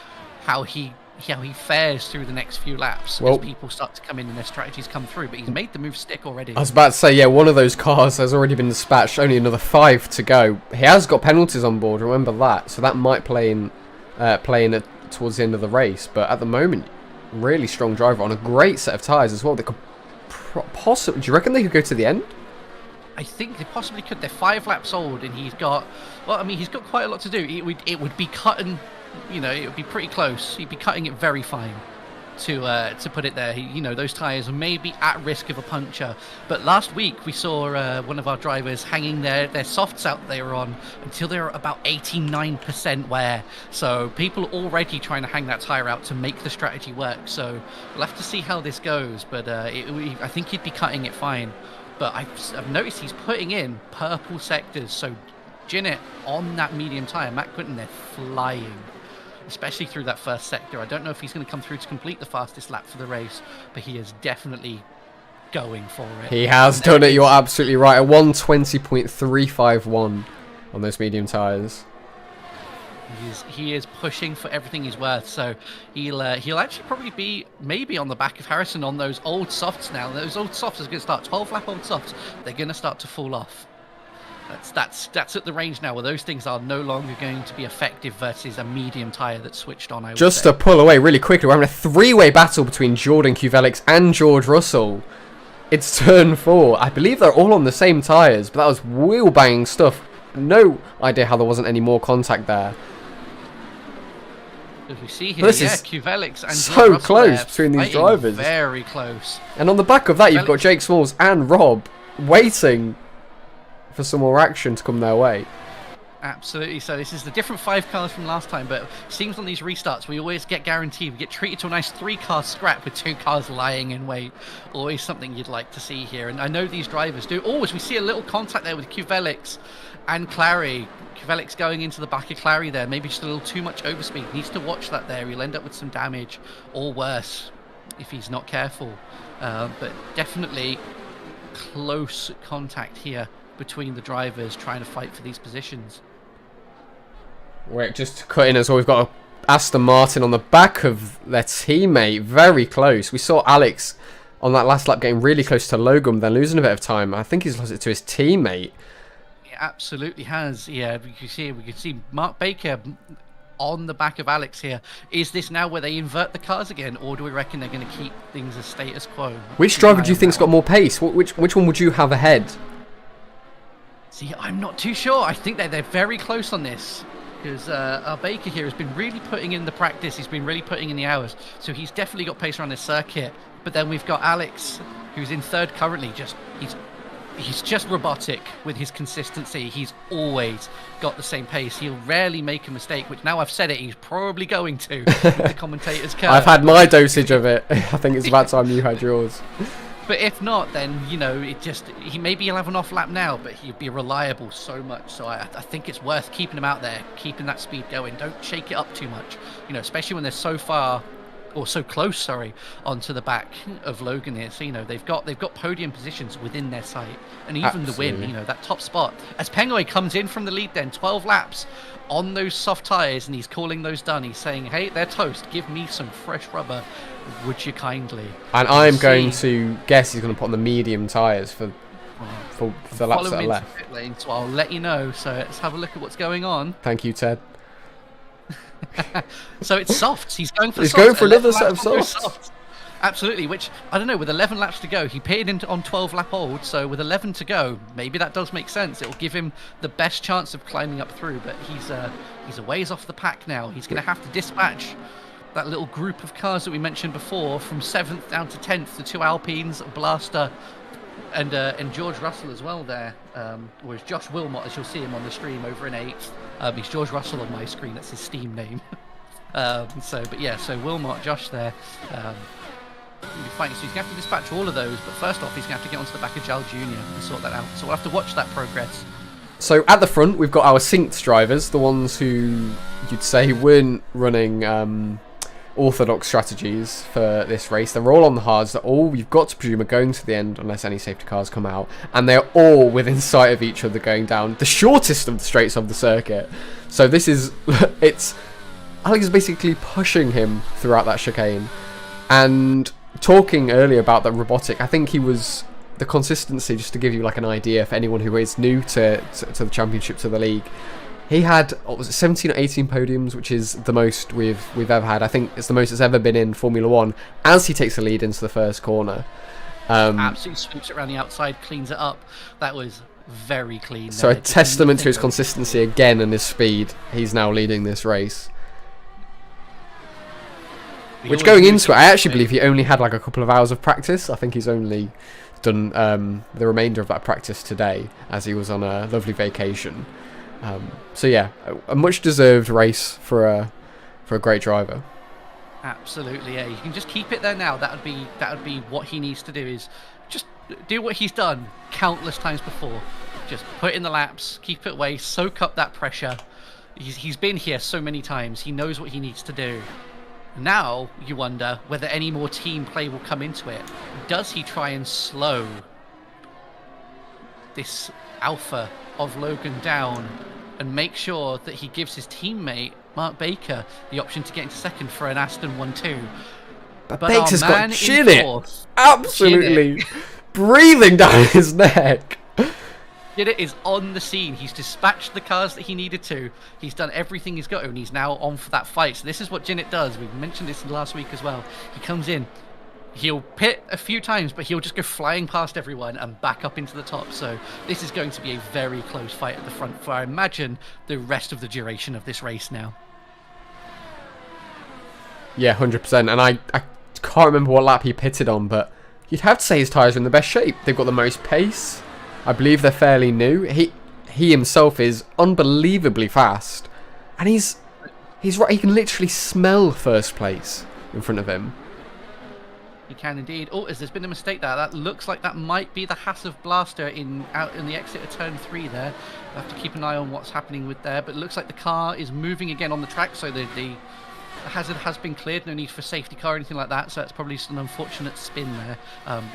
Speaker 2: how he fares through the next few laps as people start to come in and their strategies come through. But he's made the move stick already. I
Speaker 1: was about to say, yeah, one of those cars has already been dispatched. Only another 5 to go. He has got penalties on board, remember that. So that might play in towards the end of the race. But at the moment, really strong driver on a great set of tyres as well. They could possibly... Do you reckon they could go to the end?
Speaker 2: I think they possibly could. They're 5 laps old and he's got... Well, I mean, he's got quite a lot to do. It would be cutting... it would be pretty close. He'd be cutting it very fine to put it there. Those tyres may be at risk of a puncture. But last week we saw one of our drivers hanging their softs out they were on until they were about 89% wear. So people are already trying to hang that tyre out to make the strategy work. So we'll have to see how this goes. But I think he'd be cutting it fine. But I've noticed he's putting in purple sectors. So Jinnit on that medium tyre, Matt Quinton, they're flying, especially through that first sector. I don't know if he's going to come through to complete the fastest lap for the race, but he is definitely going for it.
Speaker 1: He has done it, you're absolutely right. A 1:20.351 on those medium tyres.
Speaker 2: He is pushing for everything he's worth, so he'll actually probably be maybe on the back of Harrison on those old softs now. Those old softs are going to start 12-lap old softs. They're going to start to fall off. That's at the range now where those things are no longer going to be effective versus a medium tyre that's switched on.
Speaker 1: Just to pull away really quickly, we're having a three-way battle between Jordan Kuvelix and George Russell. It's turn 4. I believe they're all on the same tyres, but that was wheel-banging stuff. No idea how there wasn't any more contact there.
Speaker 2: As we see here, Kuvelix and
Speaker 1: so
Speaker 2: Russell
Speaker 1: close between these drivers.
Speaker 2: Very close.
Speaker 1: And on the back of that, you've got Jake Smalls and Rob waiting for some more action to come their way.
Speaker 2: Absolutely. So this is the different 5 cars from last time, but it seems on these restarts we always get guaranteed. We get treated to a nice 3-car scrap with 2 cars lying in wait. Always something you'd like to see here. And I know these drivers do. Always we see a little contact there with Kuvelix and Clary. Kuvelix going into the back of Clary there. Maybe just a little too much overspeed. Needs to watch that there. He'll end up with some damage or worse if he's not careful. But definitely close contact here between the drivers trying to fight for these positions.
Speaker 1: Wait, just to cut in as well, we've got Aston Martin on the back of their teammate, very close. We saw Alex on that last lap getting really close to Logan, then losing a bit of time. I think he's lost it to his teammate.
Speaker 2: He absolutely has. Yeah, we can see Mark Baker on the back of Alex here. Is this now where they invert the cars again, or do we reckon they're going to keep things as status quo?
Speaker 1: Which driver do you think's got more pace? Which one would you have ahead?
Speaker 2: See, I'm not too sure. I think they're very close on this. Because our Baker here has been really putting in the practice. He's been really putting in the hours. So he's definitely got pace around this circuit. But then we've got Alex, who's in 3rd currently. He's just robotic with his consistency. He's always got the same pace. He'll rarely make a mistake, which now I've said it, he's probably going to. The commentators curve.
Speaker 1: I've had my dosage of it. I think it's about time you had yours.
Speaker 2: But if not, then, you know, maybe he'll have an off lap now, but he'll be reliable so much. So I think it's worth keeping him out there, keeping that speed going. Don't shake it up too much, you know, especially when they're so far, or so close, onto the back of Logan here. So, you know, they've got podium positions within their sight. And even the win, you know, that top spot. As Pengoy comes in from the lead then, 12 laps on those soft tyres, and he's calling those done. He's saying, hey, they're toast. Give me some fresh rubber. Would you kindly? And
Speaker 1: I'm going to guess he's going to put on the medium tyres for the laps that are left.
Speaker 2: Pit lane, so I'll let you know. So let's have a look at what's going on.
Speaker 1: Thank you, Ted.
Speaker 2: So it's softs. He's going for.
Speaker 1: He's going for another set of softs.
Speaker 2: Absolutely. Which I don't know. With 11 laps to go, he paid on 12 lap old. So with 11 to go, maybe that does make sense. It will give him the best chance of climbing up through. But he's a ways off the pack now. He's going to have to dispatch that little group of cars that we mentioned before, from 7th down to 10th, the 2 Alpines, Blaster, and George Russell as well there. Or is Josh Wilmot, as you'll see him on the stream, over in 8th. He's George Russell on my screen. That's his Steam name. So Wilmot, Josh there. He'll be fighting. So he's going to have to dispatch all of those. But first off, he's going to have to get onto the back of Jal Jr. and sort that out. So we'll have to watch that progress.
Speaker 1: So at the front, we've got our synced drivers, the ones who you'd say weren't running orthodox strategies for this race. They're all on the hards. They're all, you've got to presume, are going to the end unless any safety cars come out. And they're all within sight of each other going down the shortest of the straights of the circuit. So this is, Alex is basically pushing him throughout that chicane. And talking earlier about the robotic, I think he was, the consistency, just to give you like an idea for anyone who is new to the championship, to the league, he had, what was it, 17 or 18 podiums, which is the most we've ever had. I think it's the most it's ever been in Formula 1, as he takes the lead into the first corner.
Speaker 2: Absolutely swoops it around the outside, cleans it up. That was very clean.
Speaker 1: So a testament to his consistency again and his speed. He's now leading this race. Which, going into it, I actually believe he only had like a couple of hours of practice. I think he's only done the remainder of that practice today, as he was on a lovely vacation. So yeah, a much deserved race for a great driver.
Speaker 2: Absolutely, yeah. You can just keep it there now. That would be what he needs to do, is just do what he's done countless times before. Just put in the laps, keep it away, soak up that pressure. He's been here so many times. He knows what he needs to do. Now you wonder whether any more team play will come into it. Does he try and slow this alpha of Logan down and make sure that he gives his teammate Mark Baker the option to get into second for an Aston 1-2?
Speaker 1: But Baker's got chin it, absolutely breathing down his neck.
Speaker 2: Jinnit is on the scene. He's dispatched the cars that he needed to. He's done everything he's got to, and he's now on for that fight. So this is what Jinnit does. We mentioned this last week as well. He comes in, he'll pit a few times, but he'll just go flying past everyone and back up into the top. So this is going to be a very close fight at the front for, I imagine, the rest of the duration of this race now.
Speaker 1: Yeah, 100%. And I can't remember what lap he pitted on, but you'd have to say his tyres are in the best shape. They've got the most pace. I believe they're fairly new. He himself is unbelievably fast, and he's right. He can literally smell first place in front of him.
Speaker 2: He can indeed. Oh, there's been a mistake there. That looks like that might be the Haas Blaster out in the exit of turn 3 there. We'll have to keep an eye on what's happening with there. But it looks like the car is moving again on the track, so the hazard has been cleared. No need for safety car or anything like that, so that's probably just an unfortunate spin there.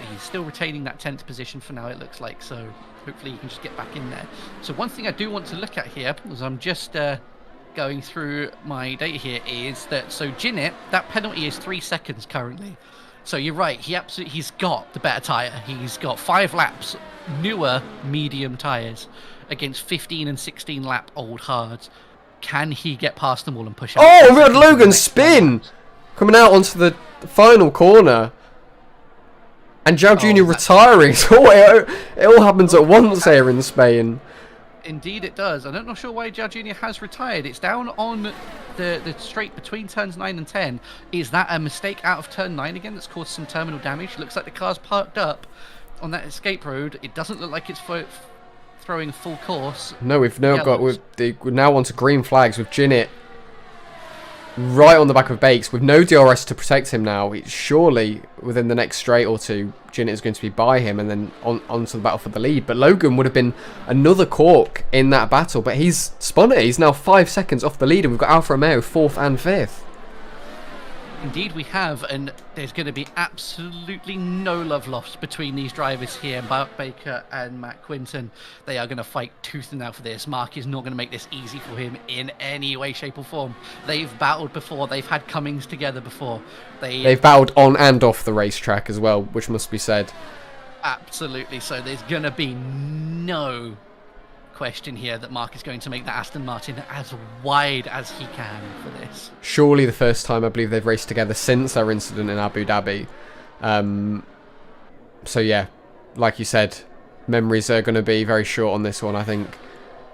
Speaker 2: He's still retaining that 10th position for now, it looks like, so hopefully he can just get back in there. So one thing I do want to look at here, as I'm just going through my data here, is that, so Jinnit, that penalty is 3 seconds currently. So you're right, he's got the better tyre. He's got 5 laps newer medium tyres against 15 and 16 lap old hards. Can he get past them all and push out?
Speaker 1: Oh, we had Logan spin coming out onto the final corner. And Zhao Jr. retiring. So it all happens at once here in Spain.
Speaker 2: Indeed it does. I'm not sure why Zhao Jr. has retired. It's down on the straight between turns 9 and 10. Is that a mistake out of turn 9 again that's caused some terminal damage? Looks like the car's parked up on that escape road. It doesn't look like it's throwing a full course.
Speaker 1: No, we're now onto green flags with Jinnit right on the back of Bakes with no DRS to protect him now. Surely within the next straight or two, Jinnit is going to be by him and then onto the battle for the lead. But Logan would have been another cork in that battle, but he's spun it. He's now 5 seconds off the lead, and we've got Alfa Romeo 4th and 5th.
Speaker 2: Indeed we have, and there's going to be absolutely no love lost between these drivers here, Mark Baker and Matt Quinton. They are going to fight tooth and nail for this. Mark is not going to make this easy for him in any way, shape or form. They've battled before. They've had comings together before. They've battled on and off the racetrack as well, which must be said. Absolutely. So there's going to be no question here that Mark is going to make that Aston Martin as wide as he can for this. Surely the first time I believe they've raced together since their incident in Abu Dhabi. So yeah, like you said, memories are going to be very short on this one. I think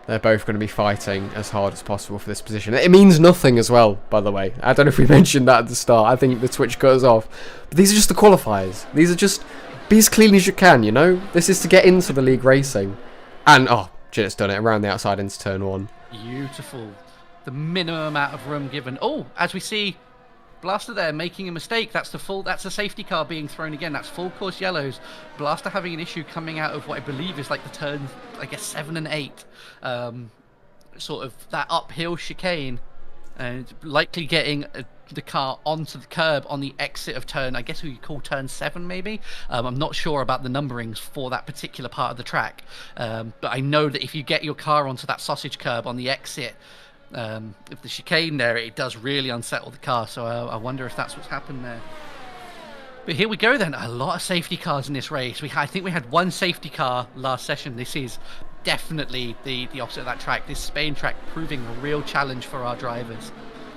Speaker 2: they're both going to be fighting as hard as possible for this position. It means nothing as well, by the way. I don't know if we mentioned that at the start. I think the Twitch cut us off. But these are just the qualifiers. These are just be as clean as you can, you know? This is to get into the league racing. And, oh, Jinnit's done it around the outside into turn 1. Beautiful. The minimum amount of room given. Oh, as we see, Blaster there making a mistake. That's a safety car being thrown again. That's full course yellows. Blaster having an issue coming out of what I believe is like the turns, I guess 7 and 8. Sort of that uphill chicane, and likely getting the car onto the curb on the exit of turn, I guess we could call turn 7 maybe. I'm not sure about the numberings for that particular part of the track, but I know that if you get your car onto that sausage curb on the exit of the chicane there, it does really unsettle the car. So I wonder if that's what's happened there. But here we go then. A lot of safety cars in this race. I think we had 1 safety car last session. This is definitely the opposite of that track. This Spain track proving a real challenge for our drivers.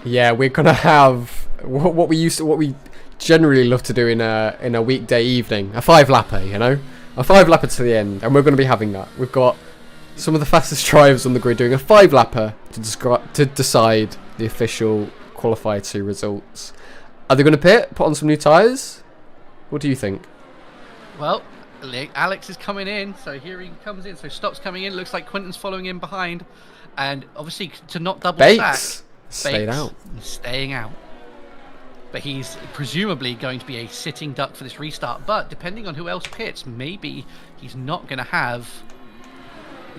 Speaker 2: Yeah, we're gonna have what we generally love to do in a weekday evening, a 5-lapper, you know, a 5-lapper to the end, and we're going to be having that. We've got some of the fastest drivers on the grid doing a 5-lapper to decide the official Qualifier 2 results. Are they going to put on some new tyres? What do you think? Well, Alex is coming in, so here he comes in. So stops coming in. Looks like Quinton's following in behind, and obviously to not double stack. Stayed out. Staying out. but he's presumably going to be a sitting duck for this restart. But depending on who else pits, maybe he's not going to have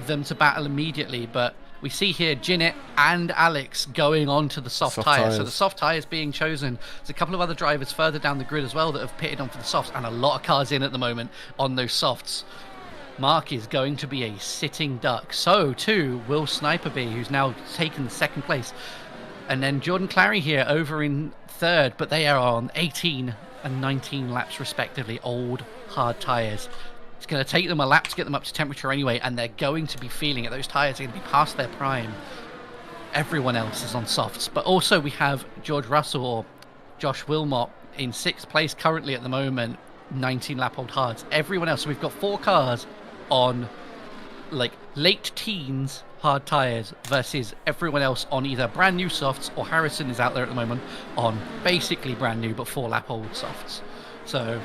Speaker 2: them to battle immediately. But we see here Jinnit and Alex going on to the soft tyres. So the soft tyres being chosen. There's a couple of other drivers further down the grid as well that have pitted on for the softs, and a lot of cars in at the moment on those softs. Mark is going to be a sitting duck. So too will Sniper be, who's now taken second place. And then Jordan Clary here over in third, but they are on 18 and 19 laps respectively. Old, hard tyres. It's going to take them a lap to get them up to temperature anyway, and they're going to be feeling it. Those tyres are going to be past their prime. Everyone else is on softs. But also we have George Russell, or Josh Wilmot, in 6th place currently at the moment. 19 lap old hards. Everyone else, so we've got 4 cars on like late teens hard tyres versus everyone else on either brand new softs, or Harrison is out there at the moment on basically brand new but 4 lap old softs. So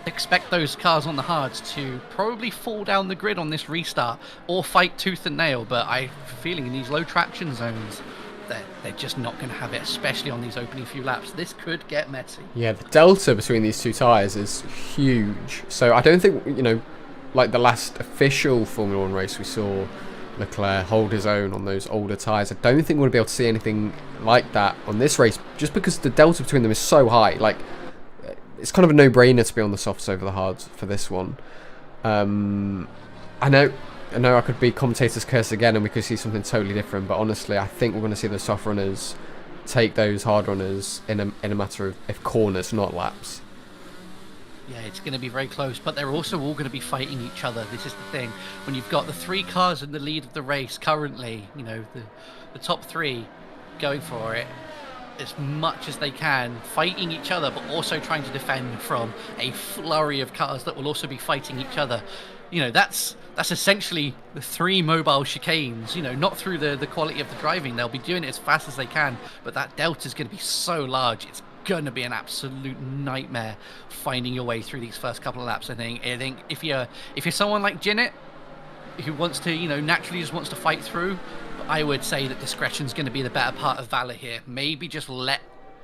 Speaker 2: expect those cars on the hards to probably fall down the grid on this restart or fight tooth and nail, but I'm feeling in these low traction zones they're just not going to have it, especially on these opening few laps. This could get messy. Yeah,
Speaker 1: the delta between these 2 tyres is huge. So I don't think, you know, like the last official Formula 1 race we saw Leclerc hold his own on those older tyres. I don't think we'll be able to see anything like that on this race, just because the delta between them is so high. Like, it's kind of a no-brainer to be on the softs over the hards for this one. I know I could be commentator's curse again and we could see something totally different, but honestly I think we're going to see the soft runners take those hard runners in a matter of corners, not laps.
Speaker 2: Yeah, it's going to be very close, but they're also all going to be fighting each other. This is the thing. When you've got the 3 cars in the lead of the race currently, you know, the top 3 going for it as much as they can, fighting each other, but also trying to defend from a flurry of cars that will also be fighting each other. You know, that's essentially the 3 mobile chicanes, you know, not through the quality of the driving. They'll be doing it as fast as they can, but that delta is going to be so large. It's going to be an absolute nightmare finding your way through these first couple of laps. I think if you're someone like Jinnit, who wants to, you know, naturally just wants to fight through, I would say that discretion's going to be the better part of valor here. Maybe just let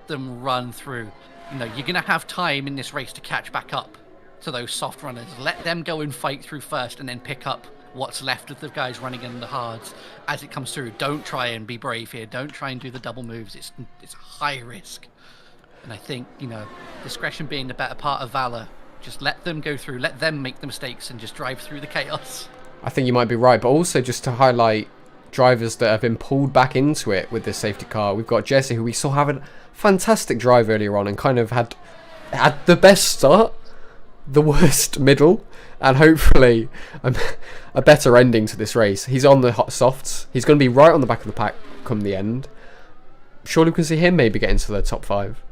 Speaker 2: them run through. You know, you're going to have time in this race to catch back up to those soft runners. Let them go and fight through first, and then pick up what's left of the guys running in the hards as it comes through. Don't try and be brave here. Don't try and do the double moves. It's high risk. And I think, you know, discretion being the better part of valor. Just let them go through, let them make the mistakes, and just drive through the chaos.
Speaker 1: I think you might be right, but also just to highlight drivers that have been pulled back into it with this safety car. We've got Jesse, who we saw have a fantastic drive earlier on and kind of had the best start, the worst middle, and hopefully a better ending to this race. He's on the hot softs. He's going to be right on the back of the pack come the end. Surely we can see him maybe get into the top 5.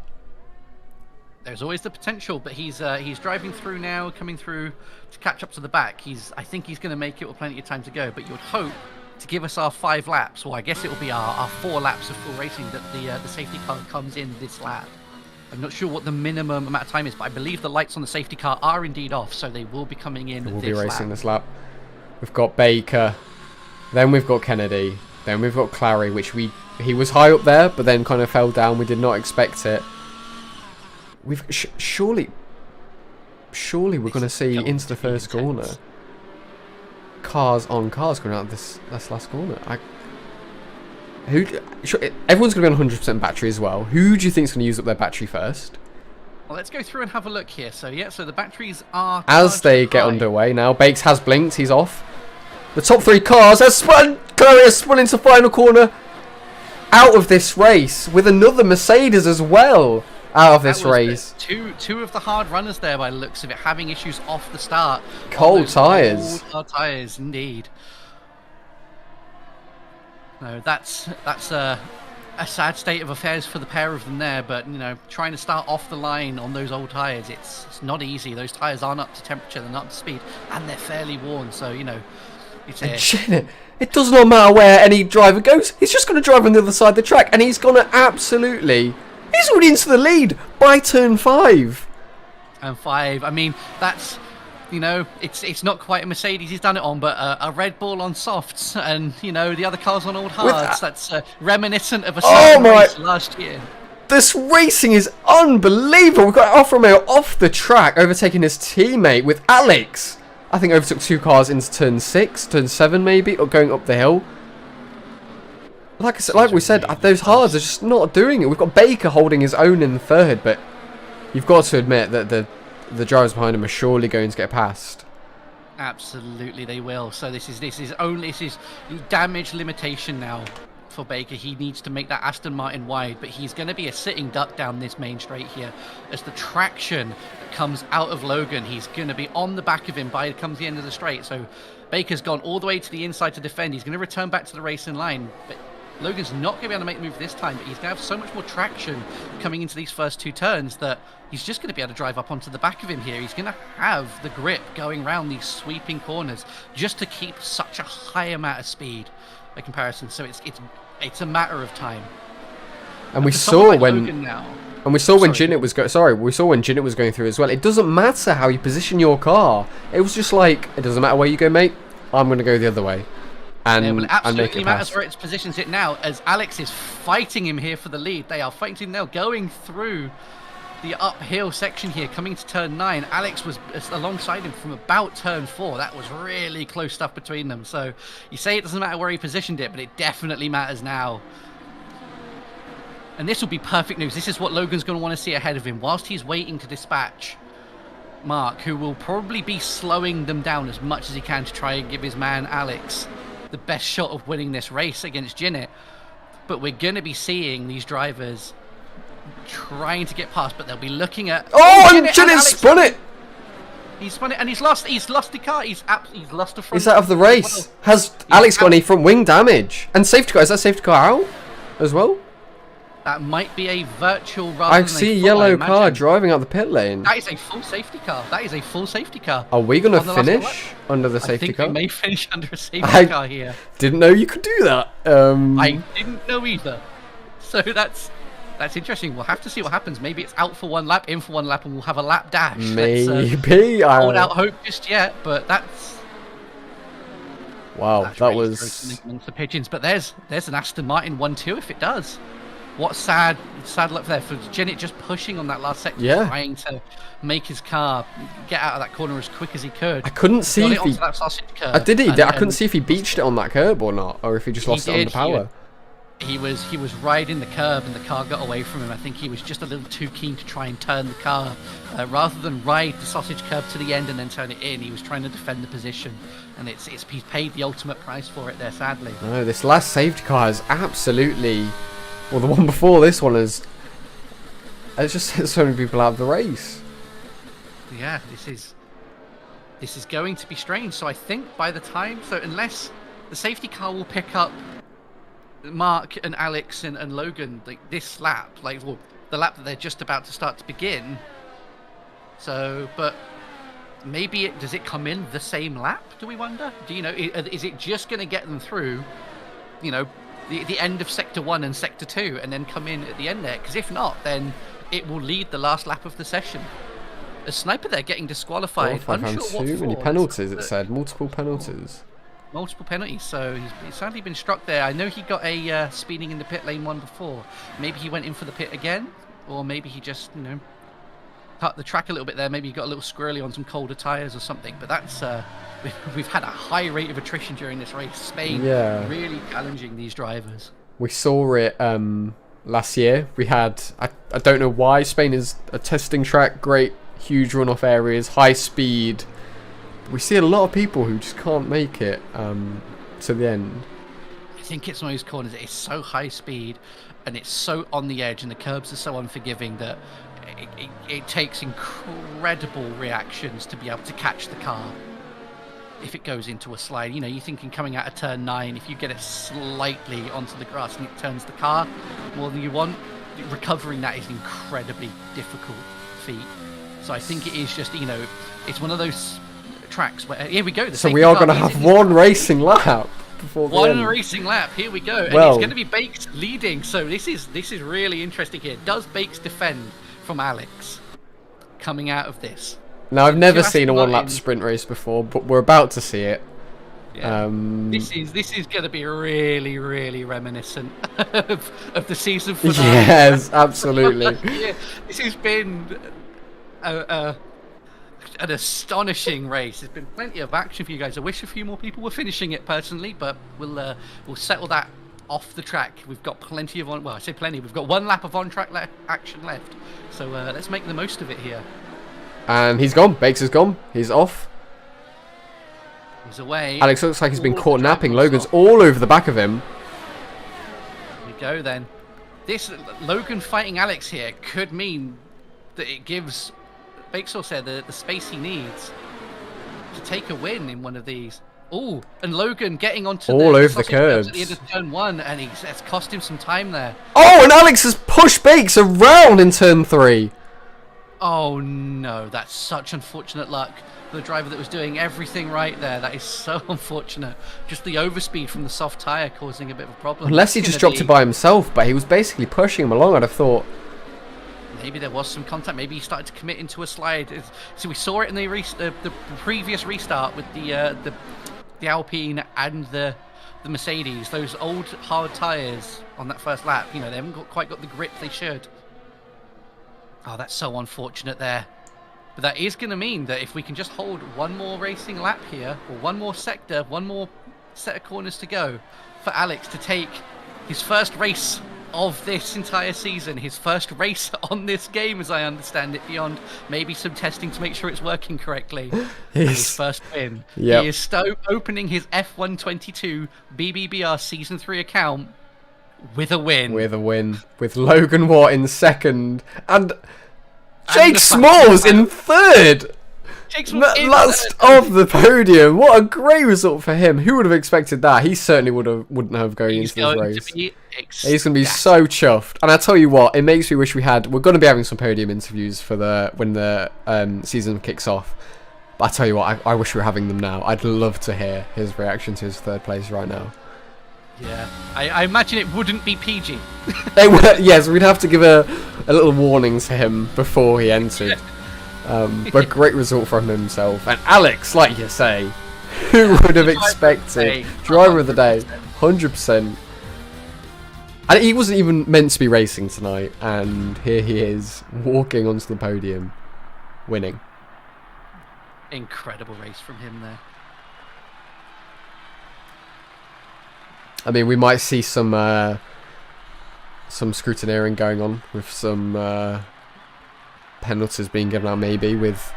Speaker 2: There's always the potential, but he's driving through now, coming through to catch up to the back. I think he's going to make it with plenty of time to go, but you would hope to give us our 5 laps, or I guess it will be our 4 laps of full racing, that the safety car comes in this lap. I'm not sure what the minimum amount of time is, but I believe the lights on the safety car are indeed off, so they will be coming in.
Speaker 1: We'll be racing this lap. We've got Baker, then we've got Kennedy, then we've got Clary, which he was high up there, but then kind of fell down. We did not expect it. We've surely we're going to see into the first corner cars on cars going out of this last corner. Everyone's going to be on 100% battery as well. Who do you think is going to use up their battery first?
Speaker 2: Well, let's go through and have a look here. So yeah, so the batteries are
Speaker 1: as they get underway now. Bakes has blinked. He's off. The top 3 cars has spun. Clary has spun into final corner out of this race with another Mercedes as well. Out of this race.
Speaker 2: Two of the hard runners there, by the looks of it, having issues off the start.
Speaker 1: Cold tyres.
Speaker 2: Cold hard tyres, indeed. No, that's a sad state of affairs for the pair of them there. But you know, trying to start off the line on those old tyres, it's not easy. Those tyres aren't up to temperature, they're not up to speed, and they're fairly worn. So you know,
Speaker 1: it does not matter where any driver goes. He's just going to drive on the other side of the track, and he's going to absolutely. He's already into the lead by turn 5.
Speaker 2: And 5. I mean, that's, you know, it's not quite a Mercedes he's done it on, but a Red Bull on softs, and you know the other cars on old hards. That's reminiscent of a race last year.
Speaker 1: This racing is unbelievable. We've got Alfa Romeo off the track, overtaking his teammate with Alex. I think overtook 2 cars into turn 6, turn 7 maybe, or going up the hill. Like I said, like we said, those hards are just not doing it. We've got Baker holding his own in 3rd, but you've got to admit that the drivers behind him are surely going to get past.
Speaker 2: Absolutely, they will. So this is damage limitation now for Baker. He needs to make that Aston Martin wide, but he's going to be a sitting duck down this main straight here. As the traction comes out of Logan, he's going to be on the back of him by the comes the end of the straight. So Baker's gone all the way to the inside to defend. He's going to return back to the racing line, but Logan's not going to be able to make the move this time, but he's going to have so much more traction coming into these first 2 turns that he's just going to be able to drive up onto the back of him here. He's going to have the grip going around these sweeping corners just to keep such a high amount of speed by comparison. So it's a matter of time.
Speaker 1: And we saw
Speaker 2: like
Speaker 1: when
Speaker 2: Ginett
Speaker 1: was going through as well. It doesn't matter how you position your car. It was just like, it doesn't matter where you go, mate. I'm going to go the other way. And,
Speaker 2: yeah, well, it absolutely
Speaker 1: make it
Speaker 2: matters
Speaker 1: pass.
Speaker 2: where it positions it now, as Alex is fighting him here for the lead. They are fighting now, going through the uphill section here, coming to turn 9. Alex was alongside him from about turn 4. That was really close stuff between them. So you say it doesn't matter where he positioned it, but it definitely matters now. And this will be perfect news. This is what Logan's going to want to see ahead of him, whilst he's waiting to dispatch Mark, who will probably be slowing them down as much as he can to try and give his man Alex the best shot of winning this race against Ginett. But we're going to be seeing these drivers trying to get past, but they'll be looking at...
Speaker 1: Oh, and Ginett spun it!
Speaker 2: He spun it, and he's lost the car. He's lost the front.
Speaker 1: He's out of the race. Has Alex got any front wing damage? And safety car, is that safety car out as well?
Speaker 2: That might be a virtual rather
Speaker 1: I
Speaker 2: than
Speaker 1: see
Speaker 2: a
Speaker 1: a
Speaker 2: full,
Speaker 1: yellow car driving out the pit lane.
Speaker 2: That is a full safety car. That is a full safety car.
Speaker 1: Are we going to
Speaker 2: On the last
Speaker 1: finish under the safety car?
Speaker 2: I think we may finish under a safety car here.
Speaker 1: Didn't know you could do that.
Speaker 2: I didn't know either. So that's interesting. We'll have to see what happens. Maybe it's out for 1 lap, in for 1 lap, and we'll have a lap dash.
Speaker 1: Maybe.
Speaker 2: Hold out hope just yet, but that's...
Speaker 1: Wow, that was...
Speaker 2: the pigeons. But there's an Aston Martin 1-2 if it does. What sad luck there for Ginett, just pushing on that last sector, trying to make his car get out of that corner as quick as he could.
Speaker 1: I couldn't see if he... I couldn't see if he beached it on that curb or not, or if he just lost it on the power.
Speaker 2: He was riding the curb and the car got away from him. I think he was just a little too keen to try and turn the car. Rather than ride the sausage curb to the end and then turn it in, he was trying to defend the position. And he's paid the ultimate price for it there, sadly.
Speaker 1: No, this last safety car is absolutely... Well, the one before this one is... It's just hit so many people out of the race.
Speaker 2: Yeah, this is going to be strange. So I think by the time... So unless the safety car will pick up Mark and Alex and Logan this lap, the lap that they're just about to start to begin. So, but maybe does it come in the same lap? Do we wonder? Do you know? Is it just going to get them through? You know, the end of sector 1 and sector 2, and then come in at the end there? Because if not, then it will lead the last lap of the session. A sniper there getting disqualified. Unsure what
Speaker 1: too many
Speaker 2: for,
Speaker 1: penalties. It said multiple penalties.
Speaker 2: Multiple penalties, so he's sadly been struck there. I know he got a speeding in the pit lane one before. Maybe he went in for the pit again, or maybe he just, cut the track a little bit there. Maybe he got a little squirrely on some colder tyres or something. But that's we've had a high rate of attrition during this race. Spain really challenging these drivers.
Speaker 1: We saw it last year. We had I don't know why Spain is a testing track, great huge runoff areas, high speed. We see a lot of people who just can't make it to the end.
Speaker 2: I think it's one of those corners. It's so high speed and it's so on the edge, and the curbs are so unforgiving that it takes incredible reactions to be able to catch the car if it goes into a slide. You're thinking coming out of turn 9, if you get it slightly onto the grass and it turns the car more than you want, recovering that is an incredibly difficult feat. So I think it is just, it's one of those tracks where, here we go.
Speaker 1: So we are going to have one racing lap before the end.
Speaker 2: One racing lap. Here we go. And
Speaker 1: well,
Speaker 2: it's going to be Bakes leading. So this is really interesting here. Does Bakes defend from Alex coming out of this?
Speaker 1: Now, I've never seen a one-lap sprint race before, but we're about to see it.
Speaker 2: Yeah. This is going to be really, really reminiscent of the season finale.
Speaker 1: Yes, absolutely.
Speaker 2: Yeah, this has been an astonishing race. There's been plenty of action for you guys. I wish a few more people were finishing it personally, but we'll settle that off the track. We've got plenty of I say plenty. We've got one lap of on-track action left, so let's make the most of it here.
Speaker 1: And he's gone. Bakes is gone. He's off.
Speaker 2: He's away.
Speaker 1: Alex looks like he's been caught napping. Logan's all over the back of him.
Speaker 2: Here we go then. This Logan fighting Alex here could mean that it gives Bakesor said the space he needs to take a win in one of these. Oh, and Logan getting onto
Speaker 1: all over the curbs
Speaker 2: at the end of turn 1, and it's cost him some time there.
Speaker 1: Oh, and Alex has pushed Bakes around in turn 3.
Speaker 2: Oh no, that's such unfortunate luck. The driver that was doing everything right there. That is so unfortunate. Just the overspeed from the soft tyre causing a bit of a problem.
Speaker 1: Unless he just dropped it by himself, but he was basically pushing him along, I'd have thought.
Speaker 2: Maybe there was some contact. Maybe he started to commit into a slide. So we saw it in the previous restart with the Alpine and the Mercedes. Those old hard tyres on that first lap. You know, they haven't quite got the grip they should. Oh, that's so unfortunate there. But that is going to mean that if we can just hold one more racing lap here, or one more sector, one more set of corners to go, for Alex to take his first race of this entire season, his first race on this game, as I understand it, beyond maybe some testing to make sure it's working correctly. His first win.
Speaker 1: Yep.
Speaker 2: He is opening his F122 BBBR Season 3 account with a win.
Speaker 1: With a win. With Logan Watt in second. And Jake Smalls in third. Last of the podium. What a great result for him. Who would have expected that? He certainly wouldn't have going into this race. He's going to be so chuffed. And I tell you what, it makes me wish we're going to be having some podium interviews for when the season kicks off. But I tell you what, I wish we were having them now. I'd love to hear his reaction to his third place right now.
Speaker 2: Yeah, I imagine it wouldn't be PG.
Speaker 1: Yes, we'd have to give a little warning to him before he entered. But great result from himself. And Alex, like you say, who would have expected? Driver of the day, 100%. And he wasn't even meant to be racing tonight, and here he is, walking onto the podium, winning.
Speaker 2: Incredible race from him there.
Speaker 1: I mean, we might see some scrutineering going on with some penalties being given out, maybe with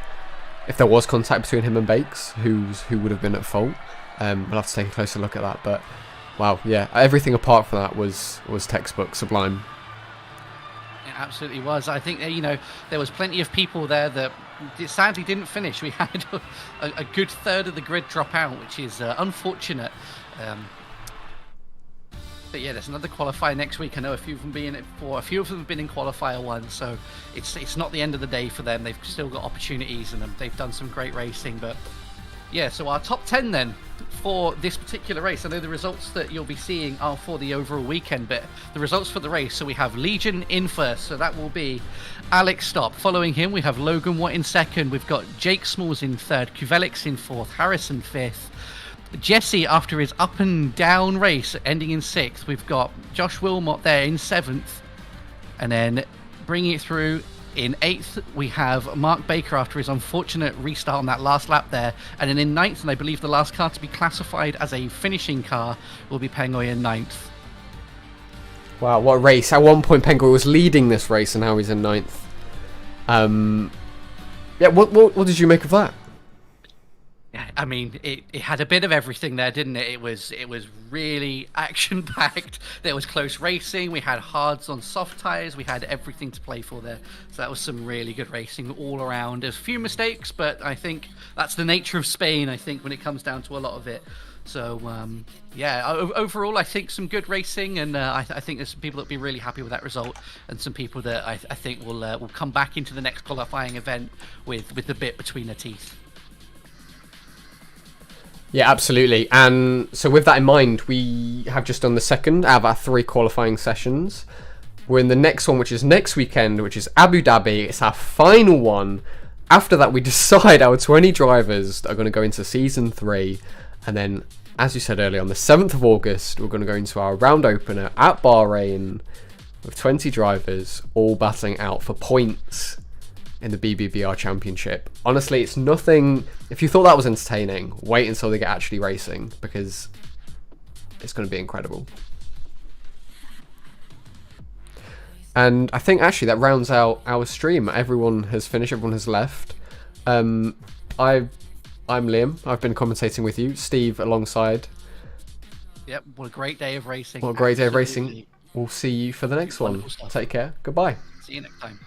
Speaker 1: if there was contact between him and Bakes, who would have been at fault. We'll have to take a closer look at that. But wow, yeah, everything apart from that was textbook sublime.
Speaker 2: It absolutely was. I think there was plenty of people there that sadly didn't finish. We had a good third of the grid drop out, which is unfortunate. But yeah, there's another qualifier next week. I know a few of them have been in qualifier 1, so it's not the end of the day for them. They've still got opportunities, and they've done some great racing. But yeah, so our top 10 then for this particular race. I know the results that you'll be seeing are for the overall weekend, but the results for the race. So we have Legion in first, so that will be Alex Stopp. Following him, we have Logan Watt in second. We've got Jake Smalls in third, Kuvelix in fourth, Harrison fifth. Jesse, after his up and down race, ending in 6th. We've got Josh Wilmot there in 7th. And then bringing it through in 8th, we have Mark Baker after his unfortunate restart on that last lap there. And then in 9th, and I believe the last car to be classified as a finishing car, will be Pengoy in 9th.
Speaker 1: Wow, what a race. At one point, Pengoy was leading this race, and now he's in 9th. Yeah, what did you make of that?
Speaker 2: I mean, it had a bit of everything there, didn't it? It was really action-packed. There was close racing. We had hards on soft tyres. We had everything to play for there. So that was some really good racing all around. There's a few mistakes, but I think that's the nature of Spain, I think, when it comes down to a lot of it. So, yeah, overall, I think some good racing, and I think there's some people that will be really happy with that result, and some people that I think will come back into the next qualifying event with the bit between their teeth.
Speaker 1: Yeah, absolutely. And so with that in mind, we have just done the second out of our 3 qualifying sessions. We're in the next one, which is next weekend, which is Abu Dhabi. It's our final one. After that, we decide our 20 drivers that are going to go into Season 3. And then as you said earlier, on the 7th of August, we're going to go into our round opener at Bahrain with 20 drivers all battling out for points in the BBBR Championship. Honestly, it's nothing. If you thought that was entertaining, wait until they get actually racing, because it's going to be incredible. And I think actually that rounds out our stream. Everyone has finished, everyone has left. I'm Liam. I've been commentating with you, Steve alongside.
Speaker 2: Yep, what a great day of racing.
Speaker 1: What a great day of racing. We'll see you for the next one. Take care. Goodbye.
Speaker 2: See you next time.